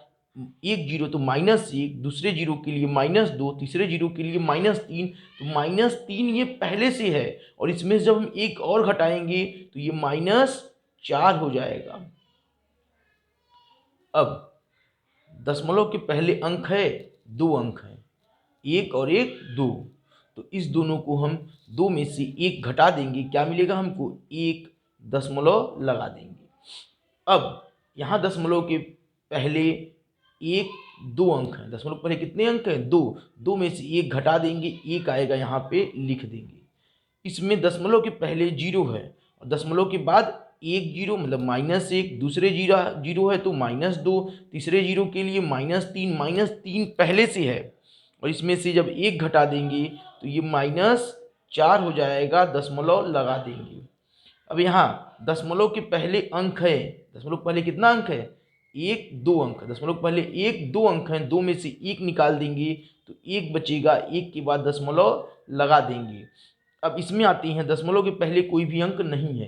1 0 तो -1, दूसरे 0 के लिए -2, तीसरे 0 के लिए -3, तो -3 ये पहले से है और इसमें से जब हम 1 और घटाएंगे तो ये -4 हो जाएगा। अब दशमलव के पहले अंक है, 2 अंक हैं, 1 और 1 2, तो इस दोनों को हम 2 में से 1 घटा देंगे, क्या मिलेगा हमको, 1, दशमलव लगा देंगे। अब यहाँ दशमलव के पहले 1 2 अंक हैं, दशमलव पहले कितने अंक हैं, 2, 2 में से 1 घटा देंगे, 1 आएगा, यहाँ पे लिख देंगे। इसमें दशमलव के पहले 0 है और दशमलव के बाद 1 0 मतलब -1, दूसरे 0 है तो -2, तीसरे 0 के लिए -3 पहले से है और इसमें से जब 1 घटा देंगे तो ये -4 हो जाएगा, दशमलव लगा देंगे। अब यहाँ दशमलव के पहले अंक है, दशमलव पहले कितना अंक है, 1 2 अंक, दशमलव पहले 1 2 अंक हैं, 2 में से 1 निकाल देंगे तो 1 बचेगा, 1 के बाद दशमलव लगा देंगे। अब इसमें आती हैं, दशमलव के पहले कोई भी अंक नहीं है,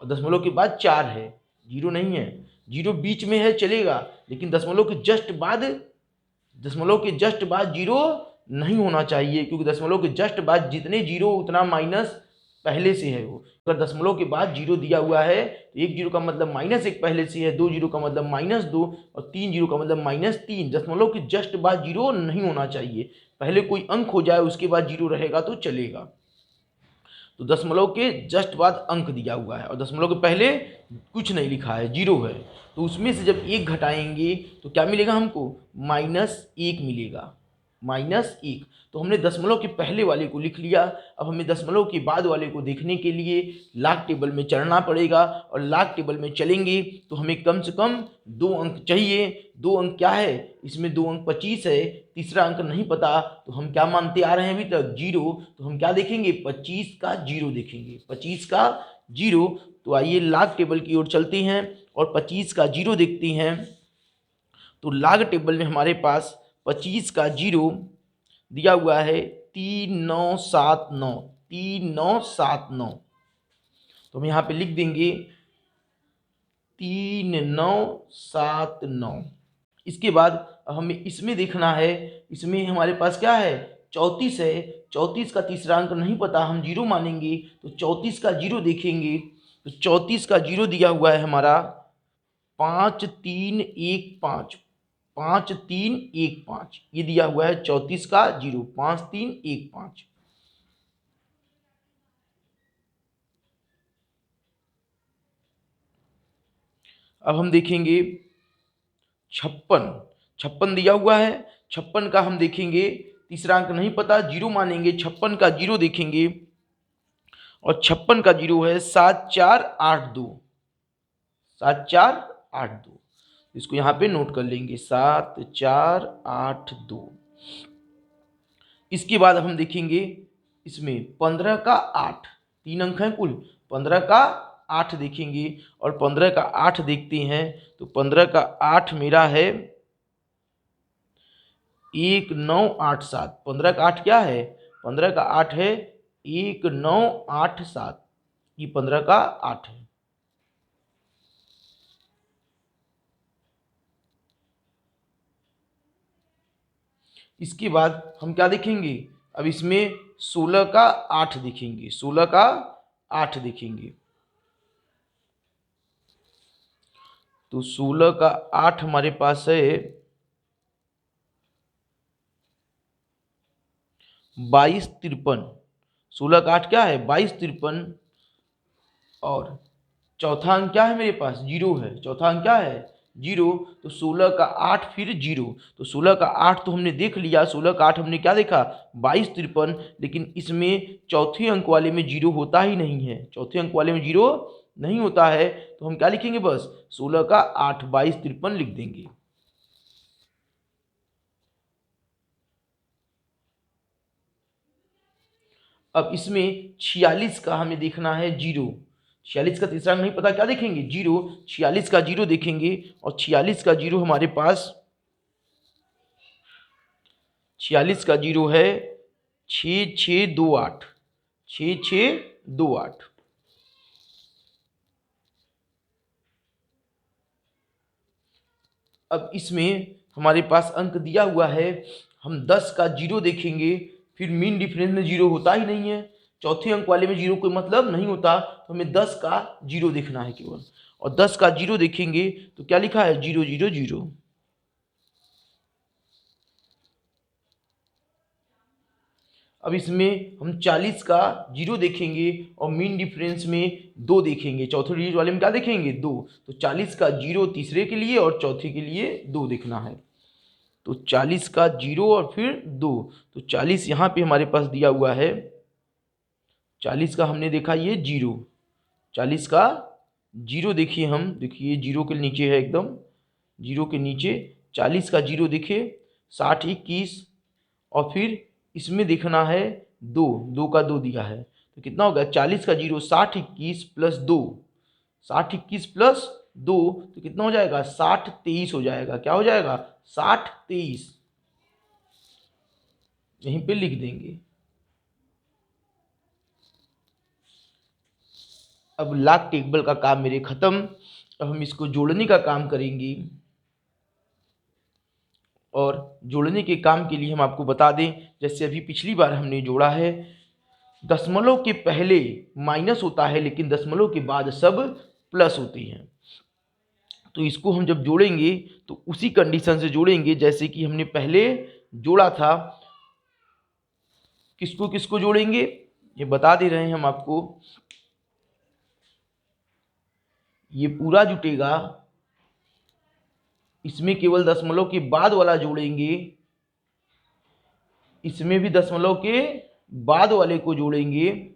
और दशमलव के बाद 4 है, 0 नहीं है। 0 बीच में है चलेगा, लेकिन दशमलव के जस्ट बाद 0 नहीं होना चाहिए, क्योंकि दशमलव के जस्ट बाद जितने 0 उतना माइनस पहले से है। वो अगर दशमलव के बाद 0 दिया हुआ है तो 1 0 का मतलब -1 पहले से है, 2 0 का मतलब -2 और 3 0 का मतलब -3। दशमलव के जस्ट बाद 0 नहीं होना चाहिए, पहले कोई अंक हो जाए उसके बाद 0 रहेगा तो चलेगा। तो दशमलव के जस्ट बाद अंक दिया हुआ है और दशमलव के पहले कुछ नहीं लिखा है, 0 है। तो उसमें से जब 1 घटाएंगे तो क्या मिलेगा हमको? -1 मिलेगा, -1। तो हमने दशमलव के पहले वाले को लिख लिया। अब हमें दशमलव के बाद वाले को देखने के लिए लाख टेबल में चढ़ना पड़ेगा, और लाख टेबल में चलेंगे तो हमें कम से कम 2 अंक चाहिए। 2 अंक क्या है? इसमें 2 अंक 25 है, तीसरा अंक नहीं पता, तो हम क्या मानते आ रहे हैं अभी तक? 0। तो हम क्या देखेंगे? 25 का 0 देखेंगे, 25 का 0। तो आइए लाख टेबल की ओर चलते हैं और 25 का 0 देखते हैं। तो लाख टेबल में हमारे पास 25 का 0 दिया हुआ है 3979, 3979। तो हम यहाँ पे लिख देंगे 3979। इसके बाद हमें इसमें देखना है, इसमें हमारे पास क्या है? 34 है। 34 का तीसरा अंक नहीं पता, हम 0 मानेंगे, तो 34 का 0 देखेंगे। तो 34 का 0 दिया हुआ है हमारा 5315, 5315 ये दिया हुआ है 34 का 0, 5315। अब हम देखेंगे 56, 56 दिया हुआ है। 56 का हम देखेंगे, तीसरा अंक नहीं पता, 0 मानेंगे, 56 का 0 देखेंगे और 56 का 0 है 7482, 7482। इसको यहाँ पे नोट कर लेंगे, 7482। इसके बाद हम देखेंगे इसमें 15 का 8, 3 अंक हैं कुल, 15 का 8 देखेंगे और 15 का 8 देखते हैं तो 15 का 8 मेरा है 1987। 15 का 8 क्या है? 15 का 8 है 1987, ये 15 का 8 है। इसके बाद हम क्या देखेंगे? अब इसमें 16 का 8 देखेंगे, 16 का 8 देखेंगे। तो 16 का 8 हमारे पास है 2253। 16 का 8 क्या है? 2253। और चौथा अंक क्या है मेरे पास? 0 है। चौथा अंक क्या है? 0। तो 16 का 8 फिर 0। तो 16 का 8 तो हमने देख लिया, 16 का 8 हमने क्या देखा? 2253। लेकिन इसमें चौथे अंक वाले में 0 होता ही नहीं है, चौथे अंक वाले में 0 नहीं होता है। तो हम क्या लिखेंगे? बस 16 का 8 2253 लिख देंगे। अब इसमें 46 का हमें देखना है 0। 46 का तीसरा नहीं पता, क्या देखेंगे? 0। 46 का 0 देखेंगे और 46 का 0 हमारे पास 46 का 0 है 6628, 6628। अब इसमें हमारे पास अंक दिया हुआ है, हम 10 का 0 देखेंगे, फिर मीन डिफरेंस में 0 होता ही नहीं है, चौथे अंक वाले में 0 कोई मतलब नहीं होता, तो हमें 10 का 0 देखना है केवल। और 10 का 0 देखेंगे तो क्या लिखा है? 0 0 0। अब इसमें हम 40 का 0 देखेंगे और मीन डिफरेंस में 2 देखेंगे, चौथे डिजिट वाले में क्या देखेंगे? 2। तो 40 का 0 तीसरे के लिए और चौथे के लिए 2 देखना है। तो 40 का 0 और फिर 2। तो 40 यहाँ पे हमारे पास दिया हुआ है, 40 का हमने देखा ये 0। 40 का 0 देखिए, हम देखिए 0 के नीचे है एकदम, 0 के नीचे 40 का 0 देखिए 60 21। और फिर इसमें देखना है 2, 2 का 2 दिया है, तो कितना होगा? 40 का 0 60 21 प्लस 2, 60 21 प्लस 2 तो कितना हो जाएगा? 60 23 हो जाएगा। क्या हो जाएगा? 60 23। यहीं पे लिख देंगे। अब लॉग टेबल का काम मेरे खत्म। अब हम इसको जोड़ने का काम करेंगे, और जोड़ने के काम के लिए हम आपको बता दें, जैसे अभी पिछली बार हमने जोड़ा है, दशमलव के पहले माइनस होता है लेकिन दशमलव के बाद सब प्लस होते हैं। तो इसको हम जब जोड़ेंगे तो उसी कंडीशन से जोड़ेंगे जैसे कि हमने पहले जोड़ा था। किसको किसको जोड़ेंगे ये बता दे रहे हैं हम आपको। ये पूरा जुटेगा, इसमें केवल दशमलव के बाद वाला जोड़ेंगे, इसमें भी दशमलव के बाद वाले को जोड़ेंगे,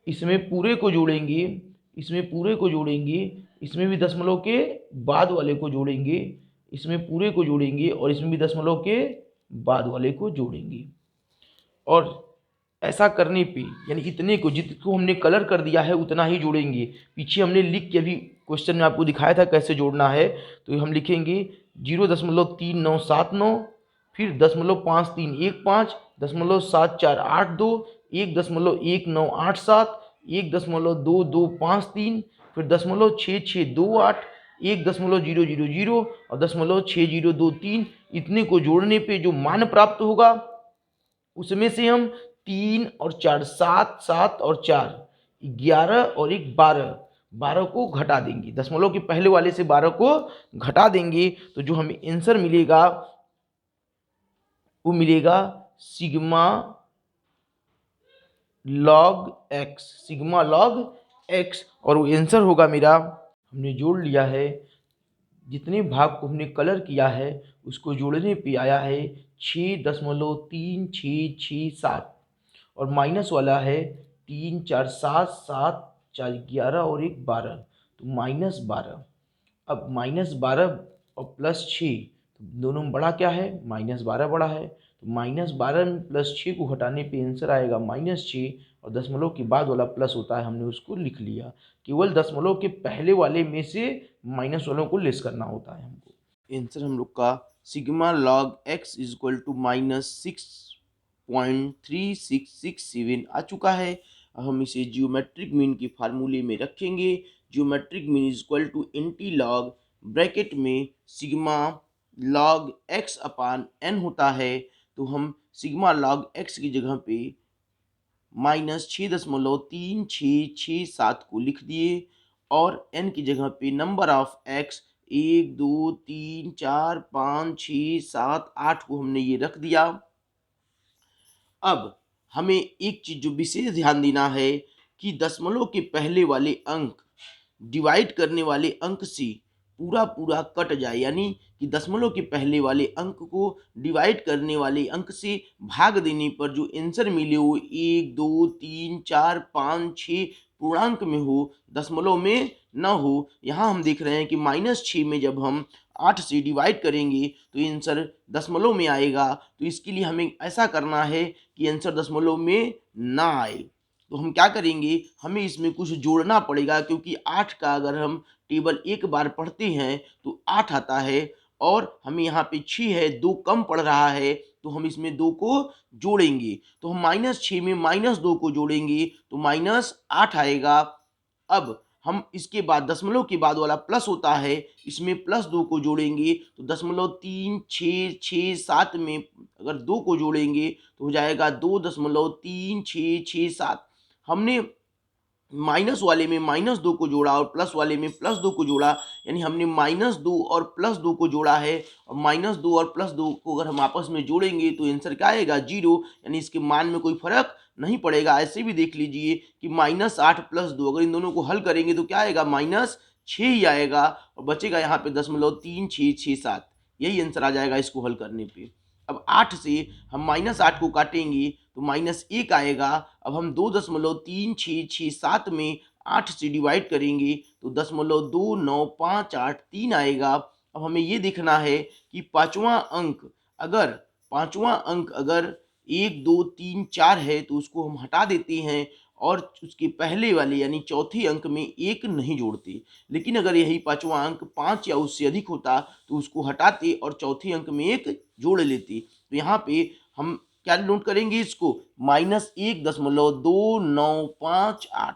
इसमें पूरे को जोड़ेंगे, इसमें पूरे को जोड़ेंगे, इसमें भी दशमलव के बाद वाले को जोड़ेंगे, इसमें पूरे को जोड़ेंगे, और इसमें भी दशमलव के बाद वाले को जोड़ेंगे। और ऐसा करने पे यानी इतने को जितको हमने कलर कर दिया है उतना ही जोड़ेंगे। पीछे हमने लिख के अभी क्वेश्चन में आपको दिखाया था कैसे जोड़ना है। तो हम लिखेंगे 0.3979, फिर 0.5315, 0.7482, 1.1987, 1.2253, फिर 0.6628, 1.000 और 0.6023। इतने को जोड़ने पे जो मान प्राप्त होगा उसमें से हम 3 और 4 7, 7 और 4 11 और 1 12, 12 को घटा देंगे। दशमलव के पहले वाले से 12 को घटा देंगे तो जो हमें आंसर मिलेगा वो मिलेगा sigma log x, sigma log x. और वो आंसर होगा मेरा, हमने जोड़ लिया है, जितने भाग को हमने कलर किया है उसको जोड़ने पे आया है 6.3667, और माइनस वाला है 3 4 7 7 4 11 और 1 12, तो -12। अब -12 और +6 दोनों में बड़ा क्या है, -12 बड़ा है, तो -12 में +6 को घटाने पे आंसर आएगा -6, और दशमलव के बाद वाला प्लस होता है हमने उसको लिख लिया। केवल दशमलव के पहले वाले में से माइनस वालों को लेस करना होता है हमको। आंसर हम लोग का sigma log x is equal to -6.3667 आ चुका है। अब हम इसे जियोमेट्रिक मीन के फार्मूले में रखेंगे। Geometric mean is equal to anti log bracket में sigma log x upon n होता है। तो हम सिग्मा लॉग एक्स की जगह पे -6.3667 को लिख दिए, और n की जगह पे नंबर ऑफ x 1 2 3 4 5 6 7 8 को हमने ये रख दिया। अब हमें एक चीज जो विशेष ध्यान देना है कि दशमलव के पहले वाले अंक डिवाइड करने वाले अंक से पूरा पूरा कट जाए, यानी कि दशमलव के पहले वाले अंक को डिवाइड करने वाले अंक से भाग देने पर जो आंसर मिले वो 1 2 3 4 5 6 पूर्णांक में हो, दशमलव में न हो। यहाँ हम देख रहे हैं कि -6 में जब हम 8 से डिवाइड करेंगे तो आंसर दशमलव में आएगा। तो इसके लिए हमें ऐसा करना है कि आंसर दशमलव में ना आए। तो हम क्या करेंगे, हमें इसमें कुछ जोड़ना पड़ेगा, क्योंकि 8 का अगर हम टेबल एक बार पढ़ते हैं तो 8 आता है, और हमें यहाँ पे 6 है, 2 कम पड़ रहा है, तो हम इसमें 2 को जोड़ेंगे। तो हम -6 में -2 को जोड़ेंगे तो -8 आएगा। अब हम इसके बाद दशमलव के बाद वाला प्लस होता है, इसमें +2 को जोड़ेंगे तो 0.3667 में अगर 2 को जोड़ेंगे तो हो जाएगा 2.3667। हमने माइनस वाले में -2 को जोड़ा और प्लस वाले में +2 को जोड़ा, यानी हमने -2 और +2 को जोड़ा है, और -2 और +2 को अगर हम आपस में जोड़ेंगे तो आंसर क्या आएगा, 0, यानी इसके मान में कोई फर्क नहीं पड़ेगा। ऐसे भी देख लीजिए कि -8 + 2 अगर इन दोनों को हल करेंगे तो क्या आएगा, -6 ही आएगा, और बचेगा यहाँ पे 0.3667। यही आंसर आ जाएगा इसको हल करने पे। अब 8 से हम -8 को काटेंगे तो -1 आएगा। अब हम 2.3667 में 8 से डिवाइड करेंगे तो 0.29583 आएगा। अब हमें ये देखना है कि पांचवा अंक अगर 1 2 3 4 है तो उसको हम हटा देते हैं, और उसके पहले वाले यानी चौथे अंक में 1 नहीं जोड़ते। लेकिन अगर यही पांचवा अंक 5 या उससे अधिक होता तो उसको हटाते और चौथे अंक में 1 जोड़ लेते। तो यहाँ पे हम क्या नोट करेंगे, इसको -1.2958।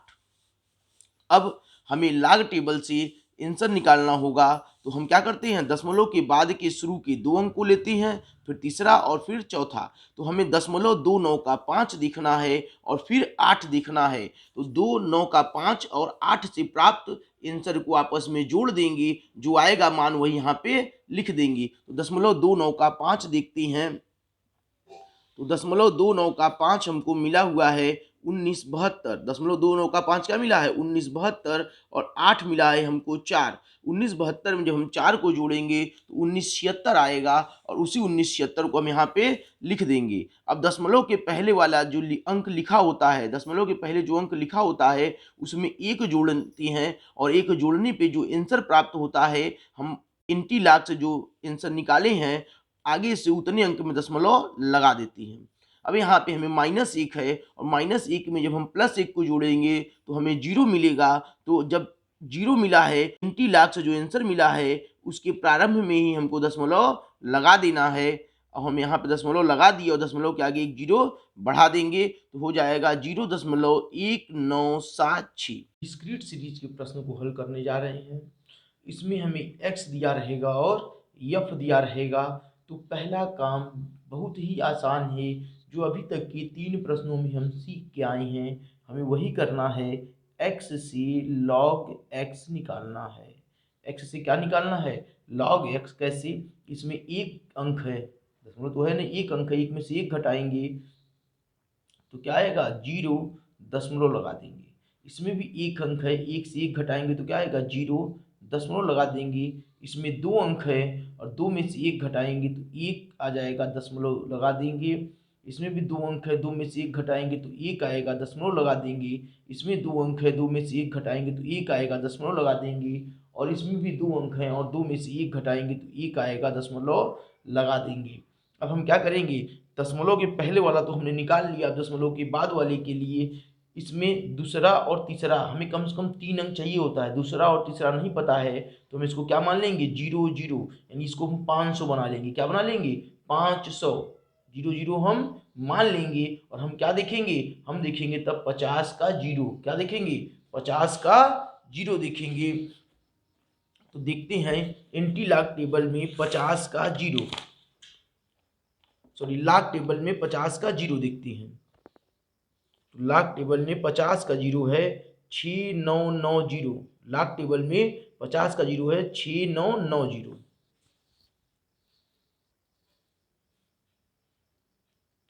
अब हमें लॉग टेबल से आंसर निकालना होगा, तो हम क्या करते हैं, दशमलव के बाद के शुरू के 2 अंक को लेते हैं, फिर तीसरा और फिर चौथा। तो हमें 0.29 का 5 देखना है और फिर 8 देखना है। तो 2, 9 का 5 और 8 से प्राप्त आंसर को आपस में जोड़ देंगे, जो आएगा मान वही यहाँ पे लिख देंगे। तो 0.29 का 5 देखते हैं, तो 0.29 का 5 हमको मिला हुआ है 1972। 0.29 का 5 क्या मिला है 1972, और 8 मिला है हमको 4। 1972 में जब हम 4 को जोड़ेंगे तो 1976 आएगा, और उसी 1976 को हम यहाँ पे लिख देंगे। अब दशमलव के पहले वाला जो अंक लिखा होता है, दशमलव के पहले जो अंक लिखा होता है उसमें एक जोड़ते हैं, और एक जोड़ने पे जो आंसर प्राप्त होता है, हम इंटीलॉग से जो आंसर निकाले हैं आगे से उतने अंक में दशमलव लगा देती हैं। अब यहाँ पे हमें -1 है, और -1 में जब हम +1 को जोड़ेंगे तो हमें 0 मिलेगा। तो जब 0 मिला है, इंटीलॉग से जो आंसर मिला है उसके प्रारंभ में ही हमको दशमलव लगा देना है। अब हम यहाँ पे दशमलव लगा दिए और दशमलव के आगे एक 0 बढ़ा देंगे, तो हो जाएगा 0.1976। डिस्क्रीट सीरीज के प्रश्न को हल करने जा रहे हैं। इसमें हमें x दिया रहेगा और f दिया रहेगा। तो पहला काम बहुत ही आसान है, जो अभी तक के 3 प्रश्नों में हम सीख के आए हैं, हमें वही करना है। x से log x निकालना है। x से क्या निकालना है, log x। कैसे, इसमें एक अंक है, दशमलव तो है नहीं, एक अंक है, एक में से एक घटाएंगे तो क्या आएगा 0, दशमलव लगा देंगे। इसमें भी एक अंक है, एक से एक घटाएंगे तो क्या आएगा 0, दशमलव लगा देंगे। इसमें 2 अंक है और 2 में से एक घटाएंगे तो 1 आ जाएगा, दशमलव लगा देंगे। इसमें भी 2 अंक है, 2 में से एक घटाएंगे तो 1 आएगा, दशमलव लगा देंगे। इसमें 2 अंक है, 2 में से एक घटाएंगे तो 1 आएगा, दशमलव लगा देंगे। और इसमें भी 2 अंक हैं और 2 में से एक घटाएंगे तो 1 आएगा, दशमलव लगा देंगे। अब हम क्या करेंगे, दशमलव के पहले वाला तो हमने निकाल लिया, दशमलव के बाद वाले के लिए इसमें दूसरा और तीसरा हमें कम से कम 3 अंक चाहिए होता है। दूसरा और तीसरा नहीं पता है तो हम इसको क्या मान लेंगे 0 0, यानी इसको हम 500 बना लेंगे। क्या बना लेंगे 500, 0 0 हम मान लेंगे। और हम क्या देखेंगे, हम देखेंगे तब 50 का 0। क्या देखेंगे 50 का 0 देखेंगे। तो देखते हैं एंटीलॉग टेबल में 50 का 0, सॉरी लॉग टेबल में 50 का 0 देखते हैं। तो लॉग टेबल में 50 का 0 है 6990। लॉग टेबल में 50 का 0 है 6990,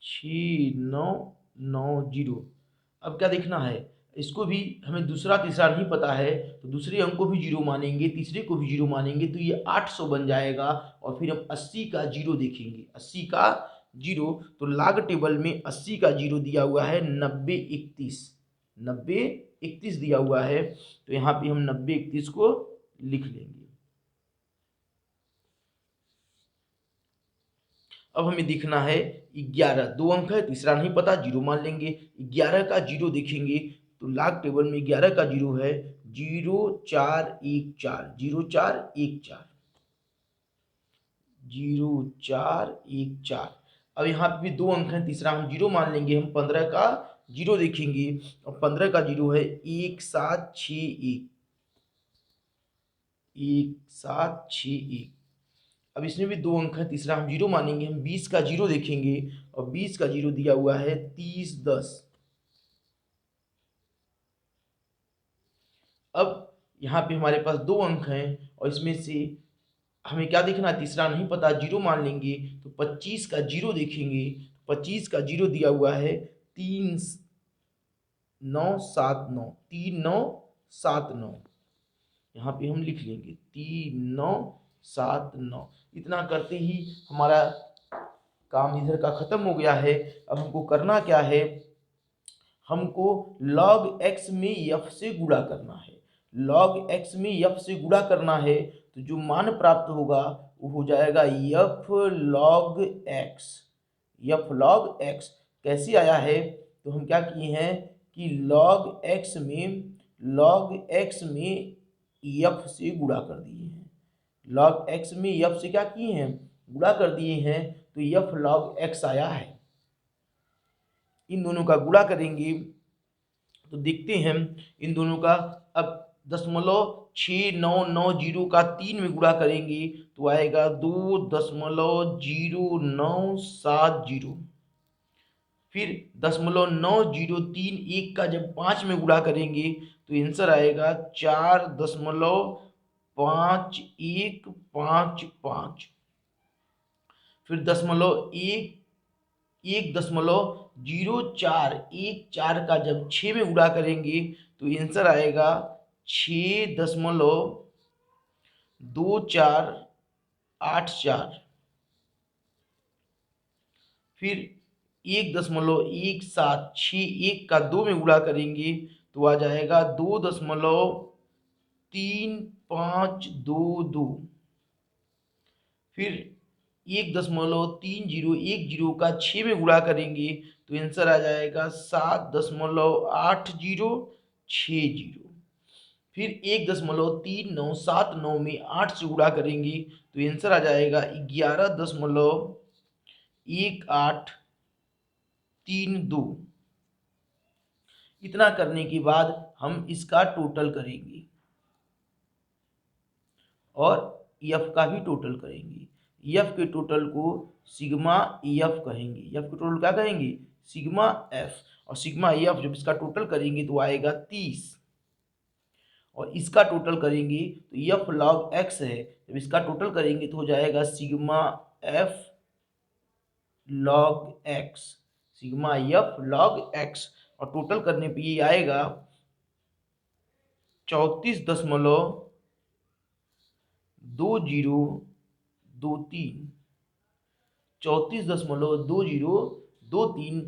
6990। अब क्या देखना है, इसको भी हमें दूसरा तीसरा नहीं पता है तो दूसरे अंक को भी 0 मानेंगे, तीसरे को भी 0 मानेंगे, तो ये 800 बन जाएगा। और फिर हम 80 का 0 देखेंगे, 80 का 0। तो लॉग टेबल में 80 का 0 दिया हुआ है 9031, 9031 दिया हुआ है। तो यहाँ पे हम 9031 को लिख लेंगे। अब हमें देखना है 11, 2 अंक है, तीसरा नहीं पता, 0 मान लेंगे। 11 का 0 देखेंगे तो लॉग टेबल में 11 का 0 है 0414, 0414, 0414। अब यहाँ पे भी 2 अंक हैं, तीसरा हम 0 मान लेंगे। हम 15 का 0 देखेंगे और 15 का 0 है 1761, 1761। अब इसमें भी 2 अंक है, तीसरा हम 0 मानेंगे। हम 20 का 0 देखेंगे और 20 का 0 दिया हुआ है 3010। अब यहाँ पे हमारे पास 2 अंक हैं और इसमें से हमें क्या देखना है, तीसरा नहीं पता, 0 मान लेंगे। तो 25 का 0 देखेंगे, 25 का 0 दिया हुआ है 3979, 3979। यहाँ पे हम लिख लेंगे 3979। इतना करते ही हमारा काम इधर का खत्म हो गया है। अब हमको करना क्या है, हमको log x में f से गुणा करना है। log x में f से गुणा करना है तो जो मान प्राप्त होगा वो हो जाएगा f log x। f log x कैसे आया है, तो हम क्या किए हैं कि log x में f से गुणा कर दिए हैं। log x में f से क्या किए हैं, गुणा कर दिए हैं, तो f log x आया है। इन दोनों का गुणा करेंगे तो देखते हैं इन दोनों का अब 0.6990 का 3 में गुणा करेंगे तो आएगा 2.0970। फिर 0.9031 का जब 5 में गुणा करेंगे तो आंसर आएगा 4.5155। फिर 1.0414 का जब 6 में गुणा करेंगे तो आंसर आएगा 6.2484। फिर 1.1761 का 2 में गुणा करेंगे तो आ जाएगा 2.3522। फिर 1.3010 का 6 में गुणा करेंगे तो आंसर आ जाएगा 7.8060। फिर 1.3979 में 8 से गुणा करेंगे तो आंसर आ जाएगा 11.1832। इतना करने के बाद हम इसका टोटल करेंगे और एफ का भी टोटल करेंगे। एफ के टोटल को सिग्मा एफ कहेंगे। एफ के टोटल क्या कहेंगे? Sigma F. और सिग्मा एफ जब इसका टोटल करेंगे तो आएगा 30। और इसका टोटल करेंगे तो एफ लॉग एक्स है, जब इसका टोटल करेंगे तो हो जाएगा sigma F log x. Sigma F log x और टोटल करने पे ये आएगा 34.2023। 34.2023।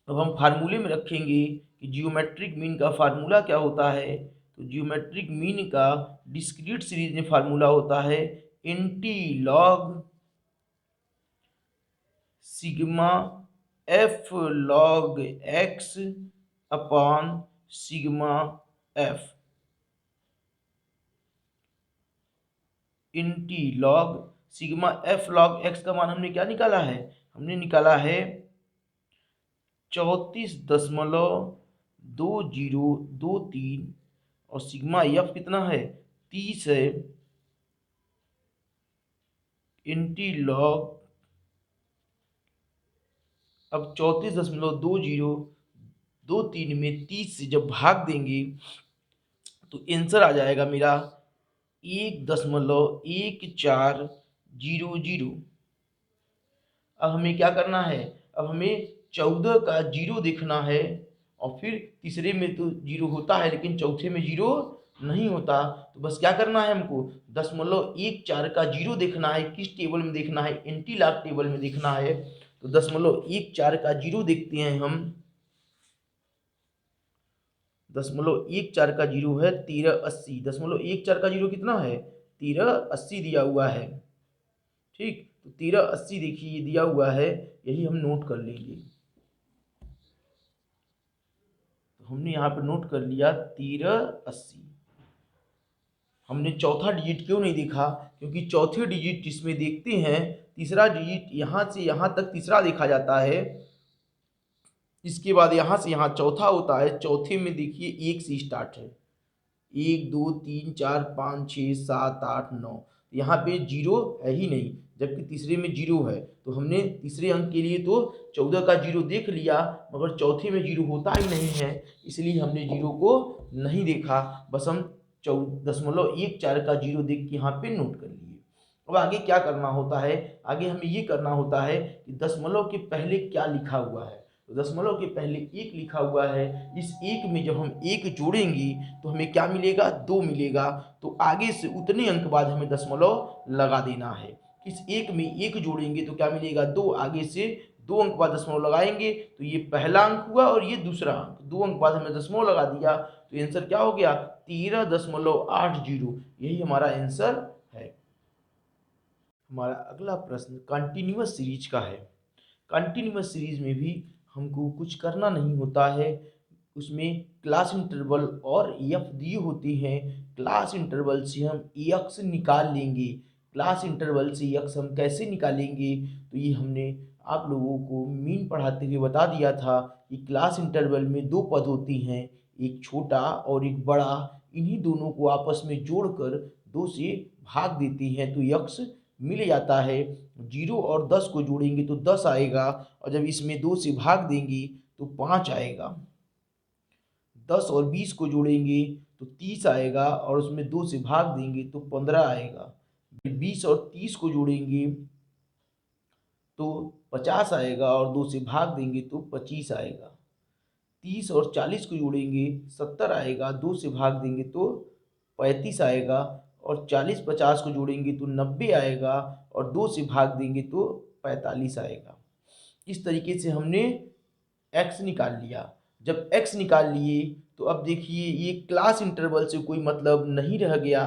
अब हम फार्मूले में रखेंगे कि जियोमेट्रिक मीन का फार्मूला क्या होता है। तो जियोमेट्रिक मीन का डिस्क्रीट सीरीज में फार्मूला होता है anti log sigma F log x upon sigma F. Anti log sigma F log x का मान हमने क्या निकाला है? हमने निकाला है 34.2023 और सिग्मा एफ कितना है? 30 है। इंटी लॉग अब 34.2023 में 30 से जब भाग देंगे तो आंसर आ जाएगा मेरा 1.1400। अब हमें क्या करना है? अब हमें 14 का 0 देखना है और फिर तीसरे में तो 0 होता है लेकिन चौथे में 0 नहीं होता। तो बस क्या करना है हमको? 0.14 का 0 देखना है। किस टेबल में देखना है? एंटी लॉग टेबल में देखना है। तो 0.14 का 0 देखते हैं हम। 0.14 का 0 है 1380। 0.14 का 0 कितना है? 1380 दिया हुआ है। ठीक, तो 1380 देखिए दिया हुआ है, यही हम नोट कर लेंगे। तो हमने यहाँ पे नोट कर लिया 1380। हमने चौथा डिजिट क्यों नहीं देखा? क्योंकि चौथे डिजिट इसमें देखते हैं, तीसरा डिजिट यहाँ से यहाँ तक तीसरा देखा जाता है, इसके बाद यहाँ से यहाँ चौथा होता है। चौथे में देखिए 1 से स्टार्ट है, 1 2 3 4 5 6 7 8 9। यहाँ पे 0 है ही नहीं, जबकि तीसरे में 0 है। तो हमने तीसरे अंक के लिए तो 14 का 0 देख लिया, मगर चौथे में 0 होता ही नहीं है, इसलिए हमने 0 को नहीं देखा। बस हम 0.14 का 0 देख के यहाँ पे नोट कर लिए। अब आगे क्या करना होता है? आगे हमें ये करना होता है कि दशमलव के पहले क्या लिखा हुआ है। तो दशमलव के पहले 1 लिखा हुआ है, इस 1 में जब हम 1 जोड़ेंगे तो हमें क्या मिलेगा? 2 मिलेगा। तो आगे से उतने अंक बाद हमें दशमलव लगा देना है। इस 1 में 1 जोड़ेंगे तो क्या मिलेगा? 2। आगे से 2 अंक बाद दशमलव लगाएंगे तो ये पहला अंक हुआ और ये दूसरा अंक। 2 अंक बाद हमने दशमलव लगा दिया तो आंसर क्या हो गया? 13.80। यही हमारा आंसर है। हमारा अगला प्रश्न कंटिन्यूअस सीरीज का है। कंटिन्यूअस सीरीज में भी हमको कुछ करना नहीं होता है। उसमें क्लास इंटरवल और एफ दिए होते हैं। क्लास इंटरवल से हम एक्स निकाल लेंगे। क्लास इंटरवल से एक्स हम कैसे निकालेंगे? तो ये हमने आप लोगों को मीन पढ़ाते हुए बता दिया था कि क्लास इंटरवल में 2 पद होती हैं, एक छोटा और एक बड़ा, इन्हीं दोनों को आपस में जोड़कर 2 से भाग देते हैं तो यक्स मिल जाता है। 0 और 10 को जोड़ेंगे तो 10 आएगा, और जब इसमें 2 से भाग देंगे तो 5 आएगा। 10 और 20 को जोड़ेंगे तो 30 आएगा, और उसमें 2 से भाग देंगे तो 15 आएगा। 20 और 30 को जोड़ेंगे तो 50 आएगा, और 2 से भाग देंगे तो 25 आएगा। 30 और 40 को जोड़ेंगे 70 आएगा, 2 से भाग देंगे तो 35 आएगा, और 40-50 को जोड़ेंगे तो 90 आएगा, और 2 से भाग देंगे तो 45 आएगा। इस तरीके से हमने x निकाल लिया। जब x निकाल लिए तो अब देखिए ये क्लास इंटरवल से कोई मतलब नहीं रह गया।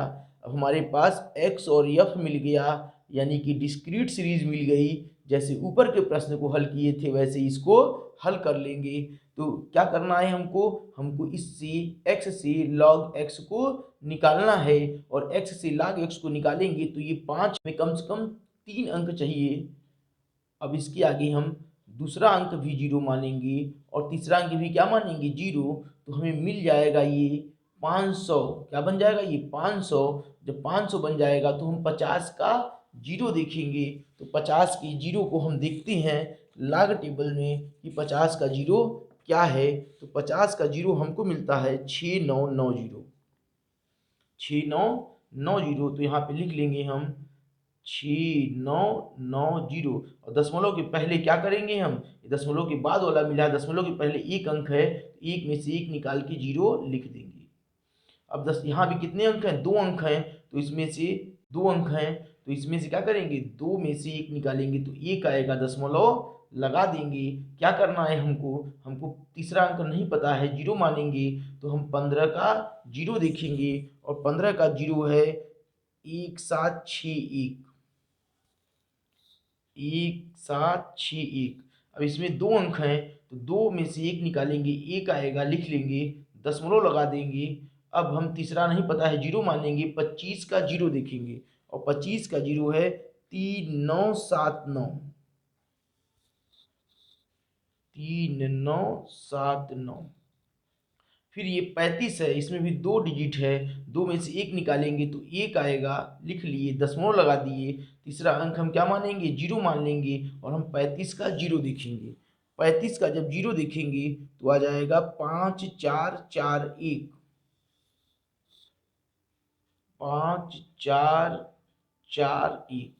अब हमारे पास x और f मिल गया, यानी कि डिस्क्रीट सीरीज मिल गई। जैसे ऊपर के प्रश्न को हल किए थे वैसे इसको हल कर लेंगे। तो क्या करना है हमको इससे x से log x को निकालना है, और x से log x को निकालेंगे तो ये 5 में कम से कम 3 अंक चाहिए। अब इसके आगे हम दूसरा अंक भी 0 मानेंगे और तीसरा अंक भी क्या मानेंगे 0, तो हमें मिल जाएगा ये 500। क्या बन जाएगा ये 500। जब 500 बन जाएगा तो हम 50 का 0 देखेंगे। तो 50 के 0 को हम देखते हैं लॉग टेबल में कि 50 का 0 क्या है। तो 50 का 0 हमको मिलता है 6990। 6990, तो यहाँ पे लिख लेंगे हम 6990, और दशमलव के पहले क्या करेंगे हम, दशमलव के बाद वाला मिला है, दशमलव के पहले एक अंक है, एक में से एक निकाल के 0 लिख देंगे। अब यहाँ भी कितने अंक हैं, 2 अंक हैं, तो इसमें से 2 अंक हैं, तो इसमें से क्या करेंगे 2 में से 1 निकालेंगे तो 1 आएगा, दशमलव लगा देंगे। क्या करना है हमको तीसरा अंक नहीं पता है, 0 मानेंगे, तो हम 15 का 0 देखेंगे, और 15 का 0 है 1761। 1761। अब इसमें 2 अंक हैं, तो 2 में से 1 निकालेंगे, 1 आएगा, लिख लेंगे, दशमलव लगा देंगे। अब हम तीसरा नहीं पता है, 0 मानेंगे, 25 का 0 देखेंगे, और 25 का 0 है 3979। 3979। फिर ये 35 है, इसमें भी 2 डिजिट है, 2 में से 1 निकालेंगे तो 1 आएगा, लिख लिए, दशमलव लगा दिए। तीसरा अंक हम क्या मानेंगे 0 मान लेंगे, और हम 35 का 0 देखेंगे। 35 का जब 0 देखेंगे तो आ जाएगा 5441। 5441।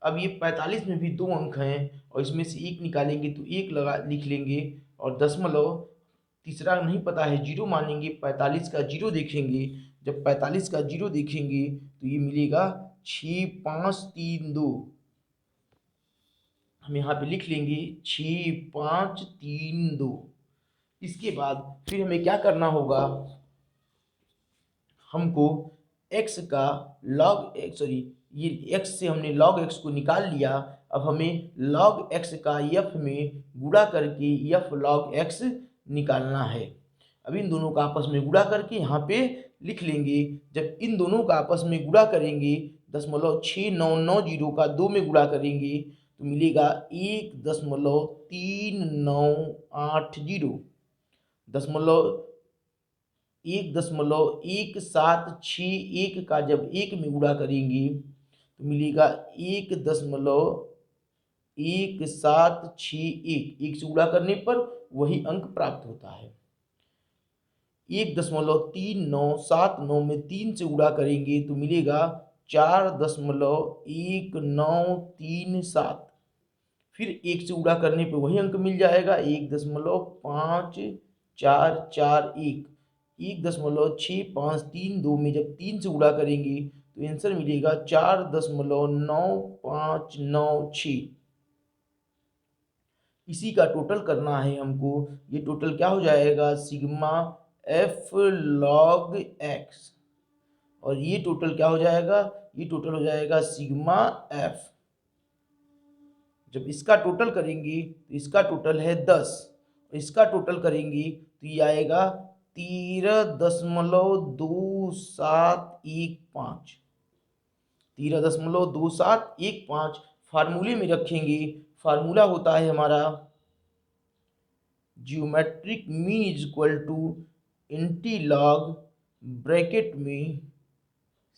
अब ये 45 में भी 2 अंक हैं, और इसमें से 1 निकालेंगे तो 1 लगा लिख लेंगे, और दशमलव तीसरा नहीं पता है, 0 मानेंगे, 45 का 0 देखेंगे। जब 45 का 0 देखेंगे तो ये मिलेगा 6532। हम यहाँ पे लिख लेंगे 6532। इसके बाद फिर हमें क्या करना होगा, हमको x का log x, सॉरी ये x से हमने log x को निकाल लिया। अब हमें log x का f में गुणा करके f log x निकालना है। अब इन दोनों का आपस में गुणा करके यहाँ पे लिख लेंगे। जब इन दोनों का आपस में गुणा करेंगे, 0.6990 का 2 में गुणा करेंगे तो मिलेगा 1.3980। 1.1761 का जब 1 में गुणा करेंगे तो मिलेगा 1.1761। 1 से गुणा करने पर वही अंक प्राप्त होता है। 1.3979 में 3 से गुणा करेंगे तो मिलेगा 4.1937। फिर 1 से गुणा करने पे वही अंक मिल जाएगा, 1.5441। 1.6532 में जब 3 से गुणा करेंगे तो आंसर मिलेगा 4.9596। इसी का टोटल करना है हमको। ये टोटल क्या हो जाएगा, सिग्मा f log x, और ये टोटल क्या हो जाएगा, ये टोटल हो जाएगा सिग्मा f। जब इसका टोटल करेंगे तो इसका टोटल है 10, इसका टोटल करेंगे तो ये आएगा 13.2715। 13.2715 फार्मूले में रखेंगे। फार्मूला होता है हमारा geometric mean is equal to anti log bracket में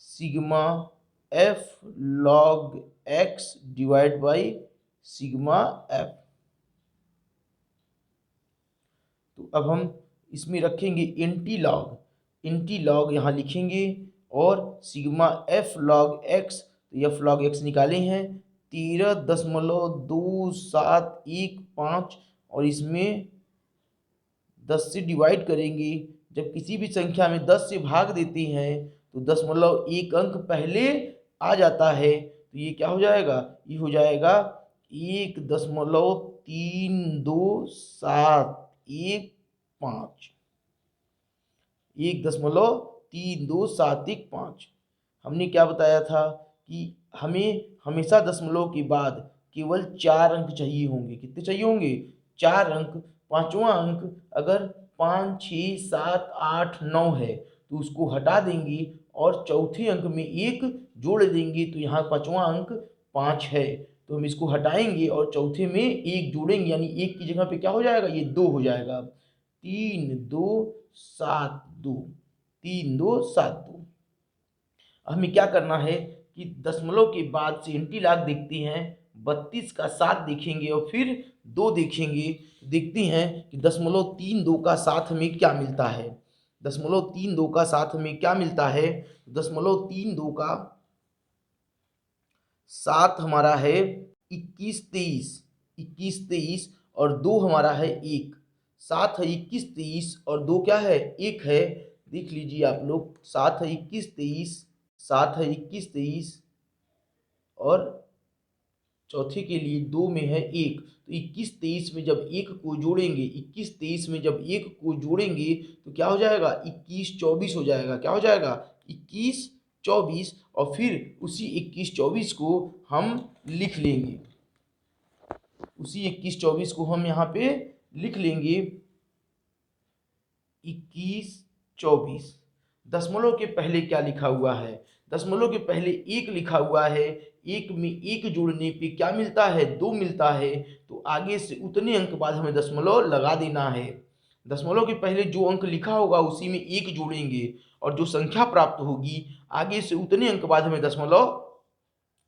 sigma F log x divide by sigma F. तो अब हम इसमें रखेंगे एंटी लॉग यहाँ लिखेंगे और सिग्मा एफ लॉग एक्स, तो एफ लॉग एक्स निकाले हैं 13.2715 और इसमें 10 से डिवाइड करेंगे। जब किसी भी संख्या में 10 से भाग देते हैं तो 1 अंक पहले आ जाता है, तो ये क्या हो जाएगा, ये हो जाएगा 1.32715, 1.32715। हमने क्या बताया था कि हमें हमेशा दशमलव के बाद केवल 4 अंक चाहिए होंगे। कितने चाहिए होंगे, 4 अंक। पांचवा अंक अगर 5, 6, 7, 8, 9 है तो उसको हटा देंगे और चौथे अंक में 1 जोड़ देंगे, तो यहाँ पांचवा अंक 5 है, तो हम इसको हटाएंगे और चौथे में 1 जोड़ेंगे, यानी 1 की जगह पे क्या हो जाएगा, ये 2 हो जाएगा। 3272, 3272। हमें क्या करना है कि दशमलव के बाद से एंटी लॉग देखते हैं, 32 का 7 देखेंगे और फिर 2 देखेंगे। देखते हैं कि 0.32 का 7 हमें क्या मिलता है। 0.32 का 7 हमें क्या मिलता है, 0.32 का 7 हमारा है 21, 23, 21, 23 और 2 हमारा है 1। 7 है 21, 23 और 2 क्या है, 1 है। देख लीजिए आप लोग, 7 है 21, 23, 7 है 21, 23 और चौथे के लिए 2 में है 1, तो 21, 23 में जब 1 को जोड़ेंगे, 21, 23 में जब 1 को जोड़ेंगे तो क्या हो जाएगा, 21, 24 हो जाएगा। क्या हो जाएगा, 21, 24 और फिर उसी 21, 24 को हम लिख लेंगे। उसी 21, 24 को हम यहाँ पे लिख लेंगे। 21, 24 दशमलव के पहले क्या लिखा हुआ है, दशमलव के पहले 1 लिखा हुआ है। 1 में 1 जोड़ने पे क्या मिलता है, 2 मिलता है, तो आगे से उतने अंक बाद हमें दशमलव लगा देना है। दशमलव के पहले जो अंक लिखा होगा उसी में 1 जोड़ेंगे और जो संख्या प्राप्त होगी आगे से उतने अंक बाद हमें दशमलव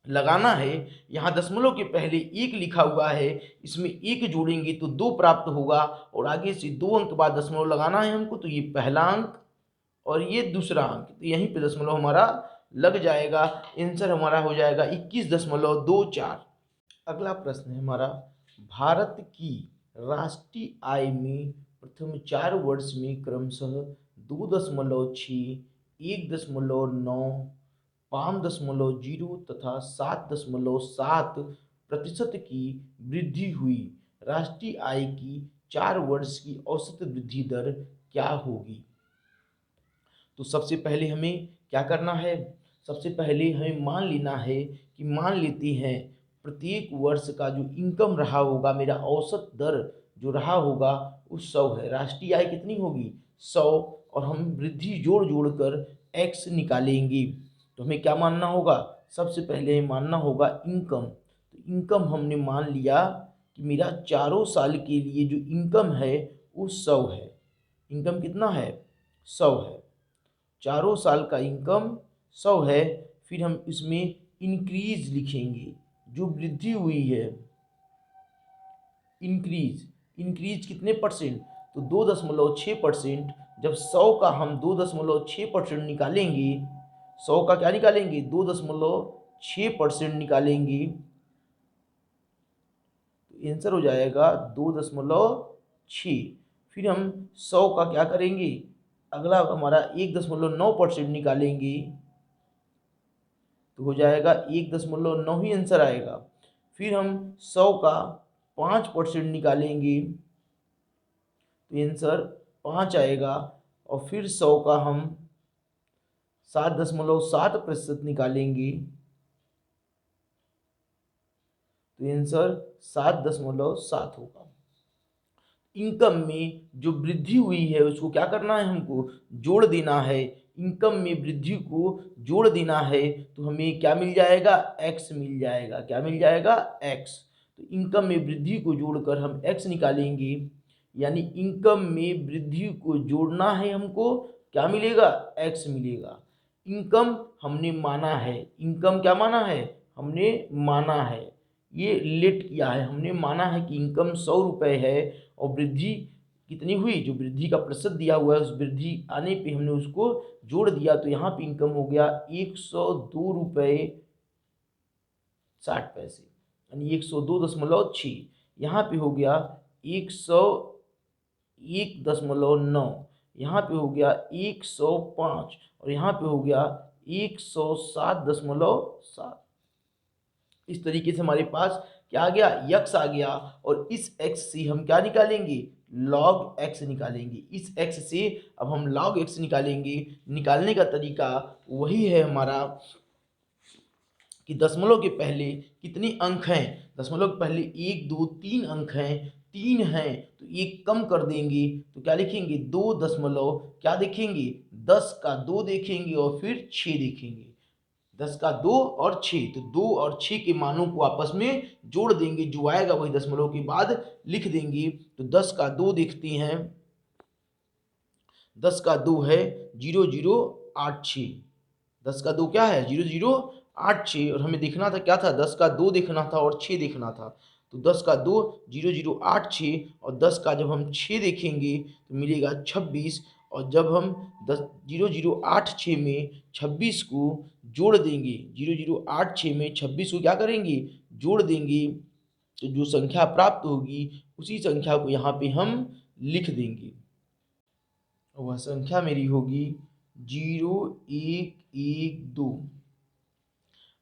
लगाना है। यहाँ दशमलव के पहले 1 लिखा हुआ है, इसमें 1 जोड़ेंगे तो 2 प्राप्त होगा और आगे से 2 अंक बाद दशमलव लगाना है हमको, तो ये पहला अंक और ये दूसरा अंक, तो यहीं पे दशमलव हमारा लग जाएगा। आंसर हमारा हो जाएगा 21.24। अगला प्रश्न है हमारा, भारत की राष्ट्रीय आय में प्रथम 4 वर्ष में क्रमशः 2.6, 1.9, 5.0 तथा 7.7% की वृद्धि हुई। राष्ट्रीय आय की 4 वर्ष की औसत वृद्धि दर क्या होगी। तो सबसे पहले हमें क्या करना है, सबसे पहले हमें मान लेना है कि मान लेते हैं प्रत्येक वर्ष का जो इनकम रहा होगा, मेरा औसत दर जो रहा होगा वो 100 है। राष्ट्रीय आय कितनी होगी, 100, और हम वृद्धि जोड़ जोड़ कर x निकालेंगे। तो हमें क्या मानना होगा, सबसे पहले हमें मानना होगा इनकम। तो इनकम हमने मान लिया कि मेरा चारों साल के लिए जो इनकम है वो 100 है। इनकम कितना है, 100 है। चारों साल का इनकम 100 है। फिर हम इसमें इंक्रीज लिखेंगे, जो वृद्धि हुई है। इंक्रीज कितने परसेंट, तो 2.6%। जब 100 का हम 2.6% निकालेंगे, 100 का क्या निकालेंगे, 2.6% निकालेंगे, तो आंसर हो जाएगा 2.6। फिर हम 100 का क्या करेंगे, अगला हमारा 1.9% निकालेंगे, तो हो जाएगा 1.9 ही आंसर आएगा। फिर हम 100 का 5% निकालेंगे, तो आंसर 5 आएगा। और फिर 100 का हम 7.7% निकालेंगे, तो आंसर 7.7 होगा। इनकम में जो वृद्धि हुई है उसको क्या करना है, हमको जोड़ देना है। इनकम में वृद्धि को जोड़ देना है, तो हमें क्या मिल जाएगा, x मिल जाएगा। क्या मिल जाएगा, x। तो इनकम में वृद्धि को जोड़कर हम x निकालेंगे। यानी इनकम में वृद्धि को जोड़ना है हमको, क्या मिलेगा, x मिलेगा। इनकम हमने माना है, इनकम क्या माना है, हमने माना है, ये लेट किया है, हमने माना है कि इनकम 100 रुपये है और वृद्धि कितनी हुई, जो वृद्धि का प्रतिशत दिया हुआ है उस वृद्धि आने पे हमने उसको जोड़ दिया, तो यहाँ पे इनकम हो गया 102 रुपये 60 पैसे, यानी 102.6। यहाँ पे हो गया 101.9, यहाँ पे हो गया 105 और यहाँ पे हो गया 107.7। इस तरीके से हमारे पास क्या आ गया, यक्स आ गया, और इस एक्स से हम क्या निकालेंगे, लॉग एक्स निकालेंगे। इस एक्स से अब हम लॉग एक्स निकालेंगे। निकालने का तरीका वही है हमारा कि दशमलव के पहले कितने अंक हैं, दशमलव के पहले 1 2 3 अंक हैं, 3 हैं तो एक कम कर देंगे, तो क्या लिखेंगे, 2 दशमलव क्या देखेंगे, 10 का 2 देखेंगे और फिर 6 देखेंगे, 10 का 2 और 6, तो 2 और 6 के मानों को आपस में जोड़ देंगे, जो आएगा वही दशमलव के बाद लिख देंगे। तो 10 का 2 देखते हैं, 10 का 2 है 0086, 10 का 2 क्या है 0086, और हमें देखना था क्या था, 10 का 2 देखना था और 6 देखना था, तो 10 का 2 0086 और 10 का जब हम 6 देखेंगे तो मिलेगा 26, और जब हम 0086 में 26 को जोड़ देंगे, 0086 में 26 को क्या करेंगे, जोड़ देंगे, तो जो संख्या प्राप्त होगी उसी संख्या को यहाँ पे हम लिख देंगे, वह संख्या मेरी होगी 0112।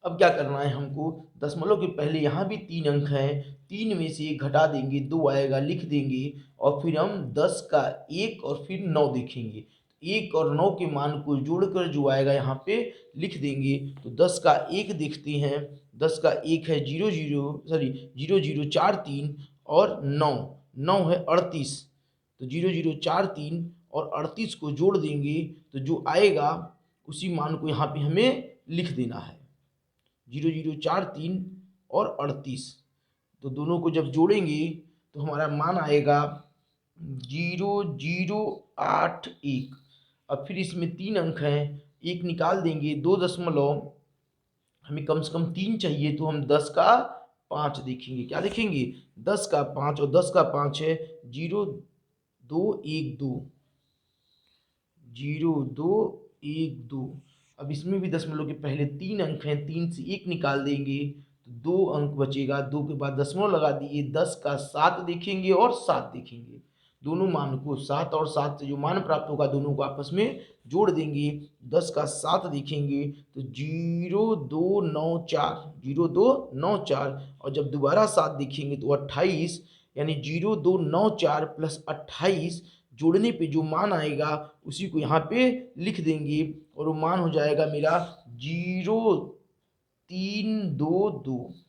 अब क्या करना है हमको, दशमलव के पहले यहाँ भी 3 अंक हैं, 3 में से 1 घटा देंगे, 2 आएगा, लिख देंगे, और फिर हम 10 का 1 और फिर 9 देखेंगे, 1 और 9 के मान को जोड़कर जो आएगा यहाँ पे लिख देंगे। तो 10 का 1 देखते हैं, 10 का 1 है 0043 और 9 है 38, तो 0043 और 38 को जोड़ देंगे, तो जो आएगा उसी मान को यहाँ पे हमें लिख देना है, 0043 और 38, तो दोनों को जब जोड़ेंगे तो हमारा मान आएगा 0081। अब फिर इसमें 3 अंक हैं, एक निकाल देंगे, 2 दशमलव, हमें कम से कम 3 चाहिए, तो हम 10 का 5 देखेंगे, क्या देखेंगे, 10 का 5, और 10 का 5 है 0212, 0212। अब इसमें भी दशमलव के पहले 3 अंक हैं, 3 से 1 निकाल देंगे तो 2 अंक बचेगा, 2 के बाद दशमलव लगा दिए, 10 का 7 देखेंगे और 7 देखेंगे, दोनों मान को 7 और 7 से जो मान प्राप्त होगा दोनों को आपस में जोड़ देंगे, 10 का 7 देखेंगे तो 0294, और जब दोबारा 7 देखेंगे तो 28, यानी 0294 प्लस 28 जोड़ने पे जो मान आएगा उसी को यहाँ पे लिख देंगे, और वो मान हो जाएगा मेरा 0322।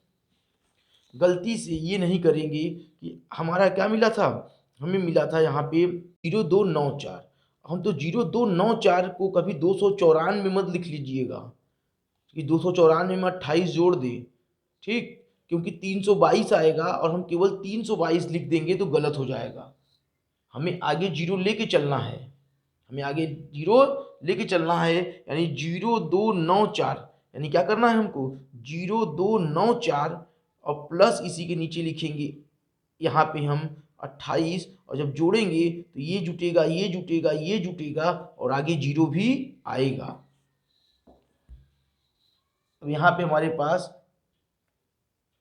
गलती से ये नहीं करेंगे कि हमारा क्या मिला था, हमें मिला था यहाँ पे 0294, हम तो 0294 को कभी 294 में मत लिख लीजिएगा कि 294 में 28 जोड़ दें, ठीक, क्योंकि 322 आएगा और हम केवल 322 लिख देंगे तो गलत हो जाएगा, हमें आगे जीरो लेके चलना है, हमें आगे जीरो लेके चलना है, यानी 0294, यानी क्या करना है हमको 0294 और प्लस इसी के नीचे लिखेंगे यहाँ पे हम 28, और जब जोड़ेंगे तो ये जुटेगा, ये जुटेगा, ये जुटेगा, और आगे जीरो भी आएगा। अब यहाँ पे हमारे पास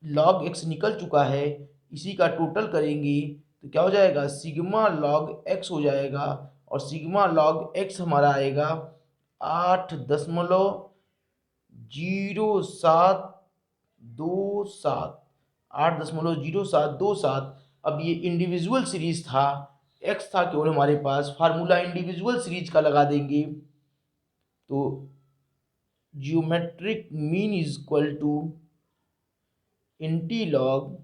log x निकल चुका है, इसी का टोटल करेंगे तो क्या हो जाएगा, सिग्मा log x हो जाएगा, और सिग्मा log x हमारा आएगा 8.0727, 8.0727। अब ये इंडिविजुअल सीरीज था, x था केवल हमारे पास, फार्मूला इंडिविजुअल सीरीज का लगा देंगे, तो geometric mean is equal to anti log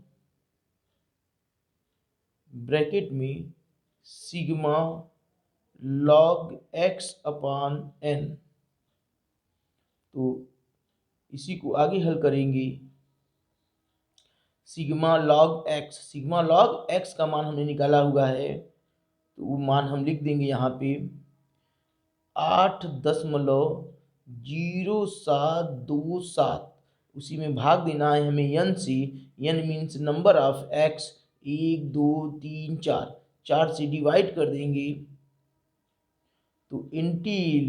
bracket में sigma log x upon n, तो इसी को आगे हल करेंगे, sigma log x, sigma log x का मान हमने निकाला हुआ है, तो वो मान हम लिख देंगे यहाँ पे 8.0727, उसी में भाग देना है हमें n से, n means number of x, 1 2 3 4, 4 से डिवाइड कर देंगे तो इंटी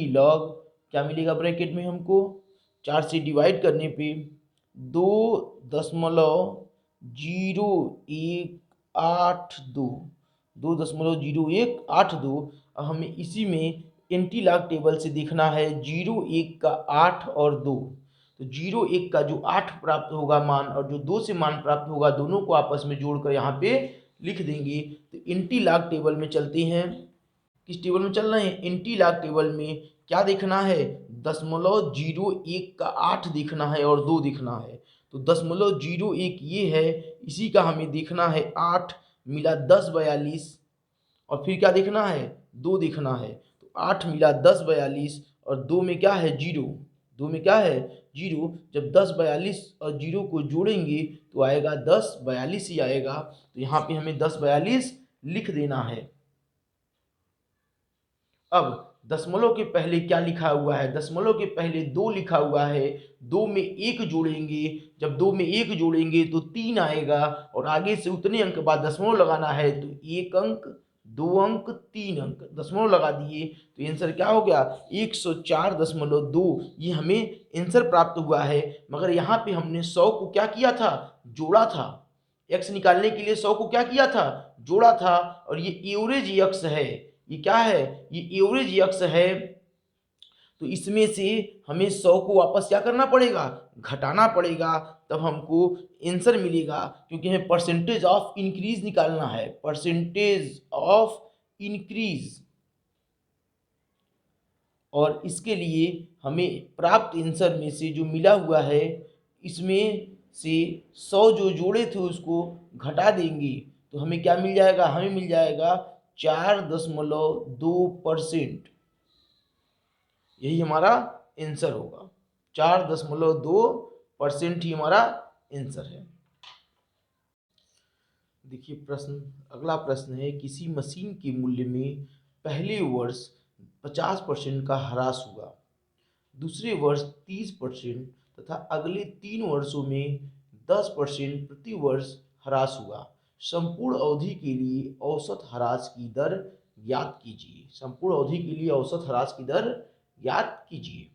लॉग क्या मिलेगा ब्रैकेट में हमको, 4 से डिवाइड करने पे 2.0182, 2.0182। अब हमें इसी में एंटी लॉग टेबल से देखना है 0 1 का 8 और 2, तो 0 1 का जो 8 प्राप्त होगा मान और जो 2 से मान प्राप्त होगा, दोनों को आपस में जोड़कर यहाँ पे लिख देंगे। तो एंटी लॉग टेबल में चलते हैं, किस टेबल में चल रहे हैं, एंटी लॉग टेबल में क्या देखना है, 0.01 का 8 देखना है और 2 देखना है, तो 0.01 ये है, इसी का हमें देखना है 8 मिला 10 42, और फिर क्या देखना है, 2 देखना है, तो 8 मिला 10 42 और 2 में क्या है 0, 2 में क्या है 0, जब 10 42 और 0 को जोड़ेंगे तो आएगा 10 42 ही आएगा, तो यहाँ पे हमें 10 42 लिख देना है। अब दशमलव के पहले क्या लिखा हुआ है, दशमलव के पहले 2 लिखा हुआ है, 2 में 1 जोड़ेंगे, जब 2 में 1 जोड़ेंगे तो 3 आएगा, और आगे से उतने अंक बाद दशमलव लगाना है, तो 1 अंक 2 अंक 3 अंक दशमलव लगा दिए, तो आंसर क्या हो गया 104.2, ये हमें आंसर प्राप्त हुआ है। मगर यहाँ पे हमने 100 को क्या किया था, जोड़ा था, एक्स निकालने के लिए 100 को क्या किया था, जोड़ा था, और ये एवरेज एक्स है, ये क्या है, ये एवरेज एक्स है, तो इसमें से हमें 100 को वापस क्या करना पड़ेगा, घटाना पड़ेगा, तब हमको आंसर मिलेगा, क्योंकि हमें परसेंटेज ऑफ इंक्रीज निकालना है, परसेंटेज ऑफ इंक्रीज, और इसके लिए हमें प्राप्त आंसर में से जो मिला हुआ है, इसमें से 100 जो जोड़े थे उसको घटा देंगे, तो हमें क्या मिल जाएगा, हमें मिल जाएगा 4.2%, यही हमारा आंसर होगा, 4.2% ही हमारा आंसर है। देखिए प्रश्न, अगला प्रश्न है, किसी मशीन के मूल्य में पहले वर्ष 50% का ह्रास हुआ, दूसरे वर्ष 30% तथा अगले 3 वर्षों में 10% प्रति वर्ष ह्रास हुआ, संपूर्ण अवधि के लिए औसत ह्रास की दर ज्ञात कीजिए, संपूर्ण अवधि के लिए औसत ह्रास की दर ज्ञात कीजिए।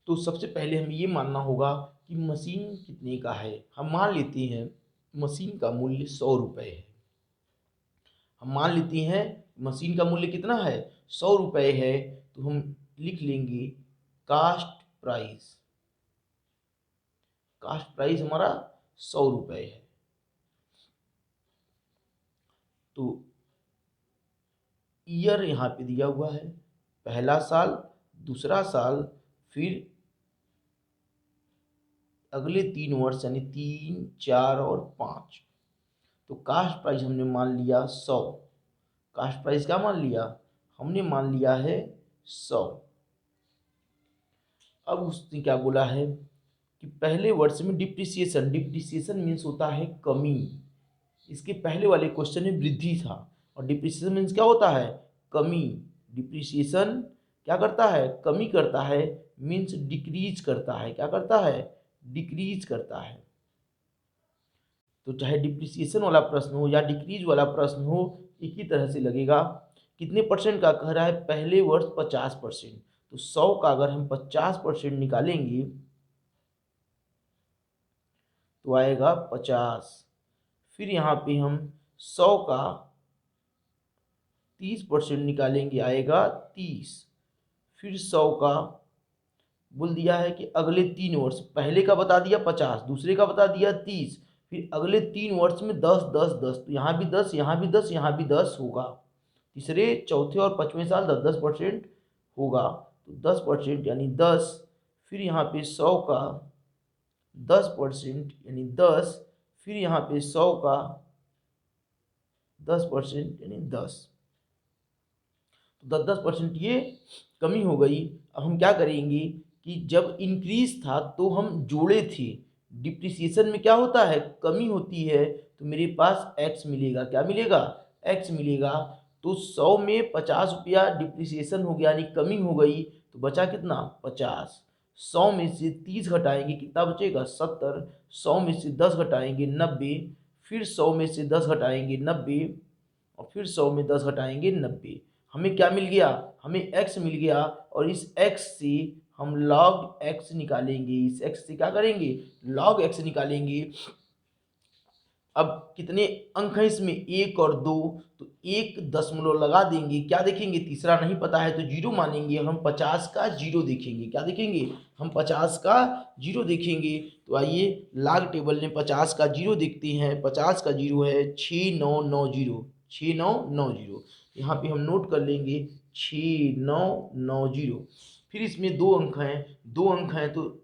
तो सबसे पहले हमें ये मानना होगा कि मशीन कितने का है, हम मान लेते हैं मशीन का मूल्य 100 रुपये है, हम मान लेते हैं मशीन का मूल्य कितना है, 100 रुपये है, तो हम लिख लेंगे कास्ट प्राइस, कास्ट प्राइस हमारा 100 रुपये है, तो ईयर यहाँ पे दिया हुआ है, पहला साल, दूसरा साल, फिर अगले 3 वर्ष यानी 3 4 और 5, तो कास्ट प्राइस हमने मान लिया 100, कास्ट प्राइस क्या मान लिया, हमने मान लिया है 100। अब उसने क्या बोला है कि पहले वर्ष में डिप्रिसिएशन, डिप्रिसिएशन मीन्स होता है कमी, इसके पहले वाले क्वेश्चन में वृद्धि था, और डिप्रिसिएशन मीन्स क्या होता है, कमी, डिप्रिसिएशन क्या करता है, कमी करता है, मीन्स डिक्रीज करता है, क्या करता है, डिक्रीज करता है। तो चाहे डिप्रिसिएशन वाला प्रश्न हो या डिक्रीज वाला प्रश्न हो, एक ही तरह से लगेगा। कितने परसेंट का कह रहा है, पहले वर्ष 50%, तो 100 का अगर हम 50% निकालेंगे तो आएगा 50, फिर यहाँ पे हम 100 का 30% निकालेंगे, आएगा 30, फिर 100 का बोल दिया है कि अगले 3 वर्ष, पहले का बता दिया 50, दूसरे का बता दिया 30, फिर अगले 3 वर्ष में 10 10 10, तो यहाँ भी 10, यहाँ भी 10, यहाँ भी 10 होगा, तीसरे चौथे और 5वें साल 10% होगा, तो 10% यानी 10, फिर यहाँ पे 100 का 10% यानी 10, फिर यहाँ पे 100 का 10% यानी 10, तो 10% ये कमी हो गई। अब हम क्या करेंगे कि जब इंक्रीज था तो हम जोड़े थे, डिप्रिसिएशन में क्या होता है, कमी होती है, तो मेरे पास एक्स मिलेगा, क्या मिलेगा, एक्स मिलेगा। तो 100 में 50 रुपया डिप्रिसिएशन हो गया यानी कमी हो गई, तो बचा कितना, 50। 100 में से 30 घटाएंगे, कितना बचेगा, 70। 100 में से 10 घटाएंगे, 90। फिर 100 में से 10 घटाएंगे, 90। और फिर 100 में 10 घटाएंगे, 90। हमें क्या मिल गया, हमें x मिल गया। और इस x से हम log x निकालेंगे, इस x से क्या करेंगे, log x निकालेंगे। अब कितने अंक हैं इसमें, 1 और 2, तो 1 दशमलव लगा देंगे, क्या देखेंगे, तीसरा नहीं पता है तो जीरो मानेंगे। हम 50 का जीरो देखेंगे, क्या देखेंगे, हम 50 का जीरो देखेंगे। तो आइए लॉग टेबल में 50 का जीरो देखते हैं। 50 का जीरो है 6990, 6990। यहाँ पे हम नोट कर लेंगे 6990। फिर इसमें दो अंक हैं तो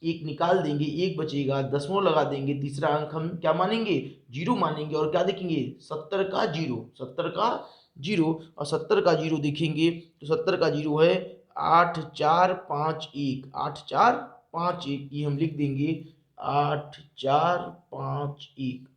एक निकाल देंगे, एक बचेगा, दसवां लगा देंगे, तीसरा अंक हम क्या मानेंगे, जीरो मानेंगे। और क्या देखेंगे, 70 का जीरो, 70 का जीरो। और 70 का जीरो देखेंगे तो 70 का जीरो है 8451, 8451, ये हम लिख देंगे 8451।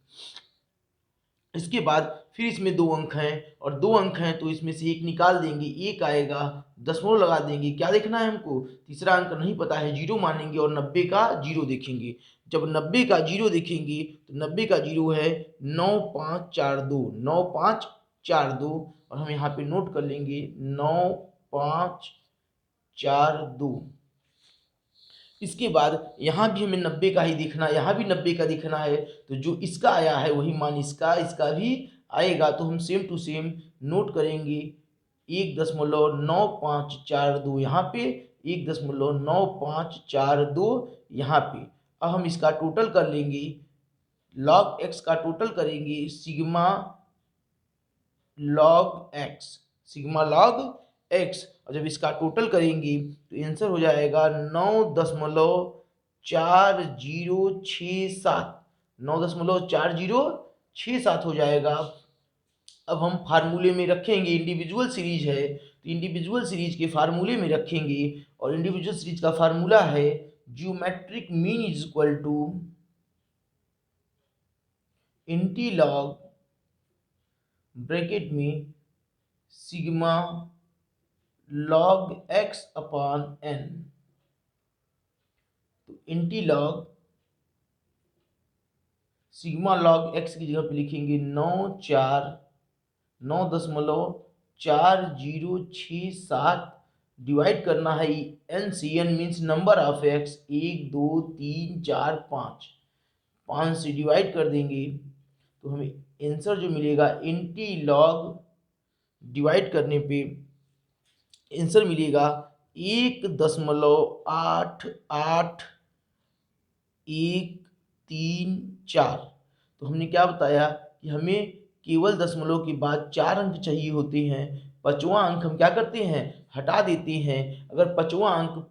इसके बाद फिर इसमें दो अंक हैं और दो अंक हैं तो इसमें से एक निकाल देंगे, एक आएगा, दशमलव लगा देंगे, क्या देखना है हमको, तीसरा अंक नहीं पता है, जीरो मानेंगे। और 90 का जीरो देखेंगे। जब 90 का जीरो देखेंगे तो 90 का जीरो है 9542, 9542। और हम यहाँ पे नोट कर लेंगे 9542। इसके बाद यहाँ भी हमें 90 का ही देखना है, यहाँ भी 90 का देखना है, तो जो इसका आया है वही मान इसका भी आएगा। तो हम सेम टू सेम नोट करेंगे 1.9542 यहाँ पे, 1.9542 यहाँ पे। अब हम इसका टोटल कर लेंगे, log x का टोटल करेंगे, sigma log x, sigma log x। और जब इसका टोटल करेंगे तो आंसर हो जाएगा 9.4067, 9.4067 हो जाएगा। अब हम फार्मूले में रखेंगे, इंडिविजुअल सीरीज है तो इंडिविजुअल सीरीज के फार्मूले में रखेंगे। और इंडिविजुअल सीरीज का फार्मूला है geometric mean is equal to anti log bracket में sigma log x upon n। तो anti log sigma log x की जगह पे लिखेंगे 9.4067 डिवाइड करना है n से, n means number of x, 1 2 3 4 5, 5 से डिवाइड कर देंगे तो हमें आंसर जो मिलेगा इंटी लॉग डिवाइड करने पे आंसर मिलेगा 1.8814। तो हमने क्या बताया कि हमें केवल दशमलव के बाद 4 अंक चाहिए होते हैं। पांचवा अंक हम क्या करते हैं, हटा देते हैं। अगर पांचवा अंक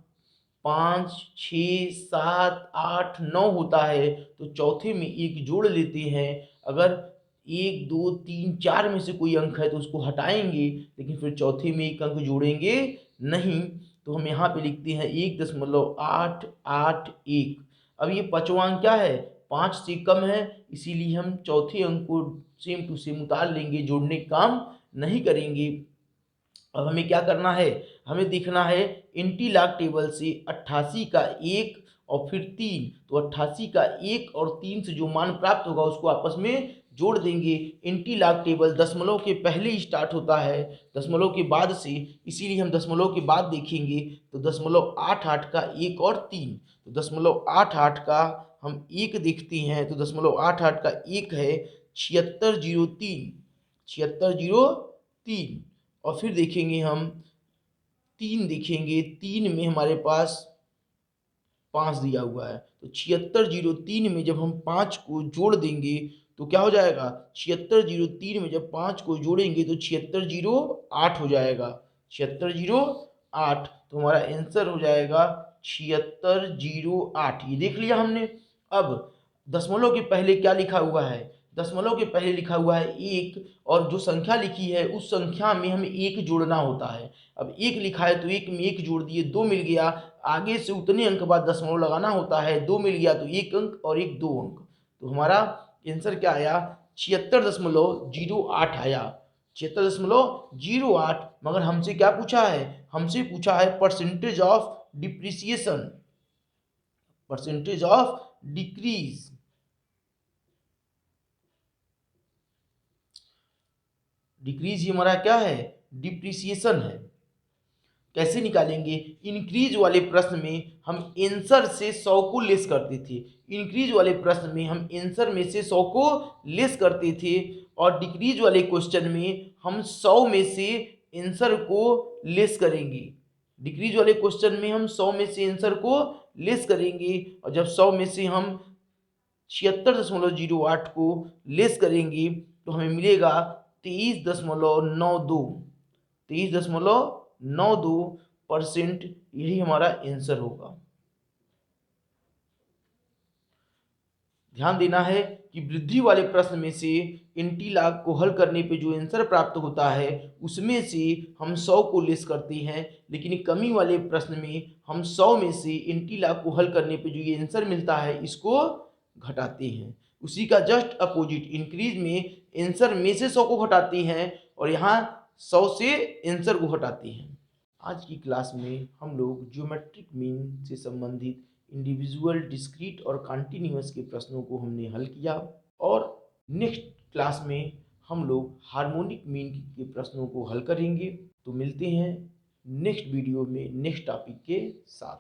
5 6 7 8 9 होता है तो चौथे में एक जोड़ लेते हैं। अगर 1 2 3 4 में से कोई अंक है तो उसको हटाएंगे, लेकिन फिर चौथे में एक अंक जोड़ेंगे नहीं। तो हम यहाँ पे लिखते हैं 1.881। अब ये पांचवा अंक क्या है, 5 से कम है, इसीलिए हम चौथे अंक को सेम टू सेम उतार लेंगे, जोड़ने का काम नहीं करेंगे। अब हमें क्या करना है, हमें देखना है इंटी लॉग टेबल से 88 का 1 और फिर 3, तो 88 का 1 और 3 से जो मान प्राप्त होगा उसको आपस में जोड़ देंगे। इंटी लॉग टेबल दशमलव के पहले ही स्टार्ट होता है, दशमलव के बाद से, इसीलिए हम दशमलव के बाद देखेंगे। तो 0.88 का 1 और 3, तो 0.88 का हम 1 देखते हैं, तो 0.88 का 1 है 7603, 7603। और फिर देखेंगे हम 3 देखेंगे, 3 में हमारे पास 5 दिया हुआ है, तो 7603 में जब हम 5 को जोड़ देंगे तो क्या हो जाएगा, 7603 में जब 5 को जोड़ेंगे तो 7608 हो जाएगा, 7608। तो हमारा आंसर हो जाएगा 7608, ये देख लिया हमने। अब दशमलव के पहले क्या लिखा हुआ है, दशमलव के पहले लिखा हुआ है 1, और जो संख्या लिखी है उस संख्या में हमें 1 जोड़ना होता है। अब 1 लिखा है तो 1 में 1 जोड़ दिए, 2 मिल गया। आगे से उतने अंक बाद दशमलव लगाना होता है, 2 मिल गया तो 1 अंक और 1 2 अंक। तो हमारा आंसर क्या आया? 76.08 आया, 76.08। मगर हमसे क्या पूछा है? हमसे पूछा है percentage of depreciation, percentage of decrease. Decrease ही हमारा क्या है? डिप्रिसिएशन है। कैसे निकालेंगे? इंक्रीज वाले प्रश्न में हम आंसर से 100 को लेस करते थे, इंक्रीज वाले प्रश्न में हम आंसर में से 100 को लेस करते थे, और डिक्रीज वाले क्वेश्चन में हम 100 में से आंसर को लेस करेंगे। डिक्रीज वाले क्वेश्चन में हम 100 में से आंसर को लेस करेंगे, और जब 100 में से हम 76.08 को लेस करेंगे तो हमें मिलेगा 23.92, 23.92%। यही हमारा आंसर होगा। ध्यान देना है कि वृद्धि वाले प्रश्न में से इंटीलॉग को हल करने पे जो आंसर प्राप्त होता है उसमें से हम 100 को लेस करते हैं, लेकिन कमी वाले प्रश्न में हम 100 में से इंटीलॉग को हल करने पे जो ये आंसर मिलता है इसको घटाते हैं। उसी का जस्ट अपोजिट इंक्रीज में आंसर में से 100 को घटाते हैं, और यहाँ 100 से आंसर को हटाते हैं। आज की क्लास में हम लोग ज्योमेट्रिक मीन से संबंधित इंडिविजुअल, डिस्क्रीट और कॉन्टिन्यूअस के प्रश्नों को हमने हल किया, और नेक्स्ट क्लास में हम लोग हार्मोनिक मीन के प्रश्नों को हल करेंगे। तो मिलते हैं नेक्स्ट वीडियो में नेक्स्ट टॉपिक के साथ।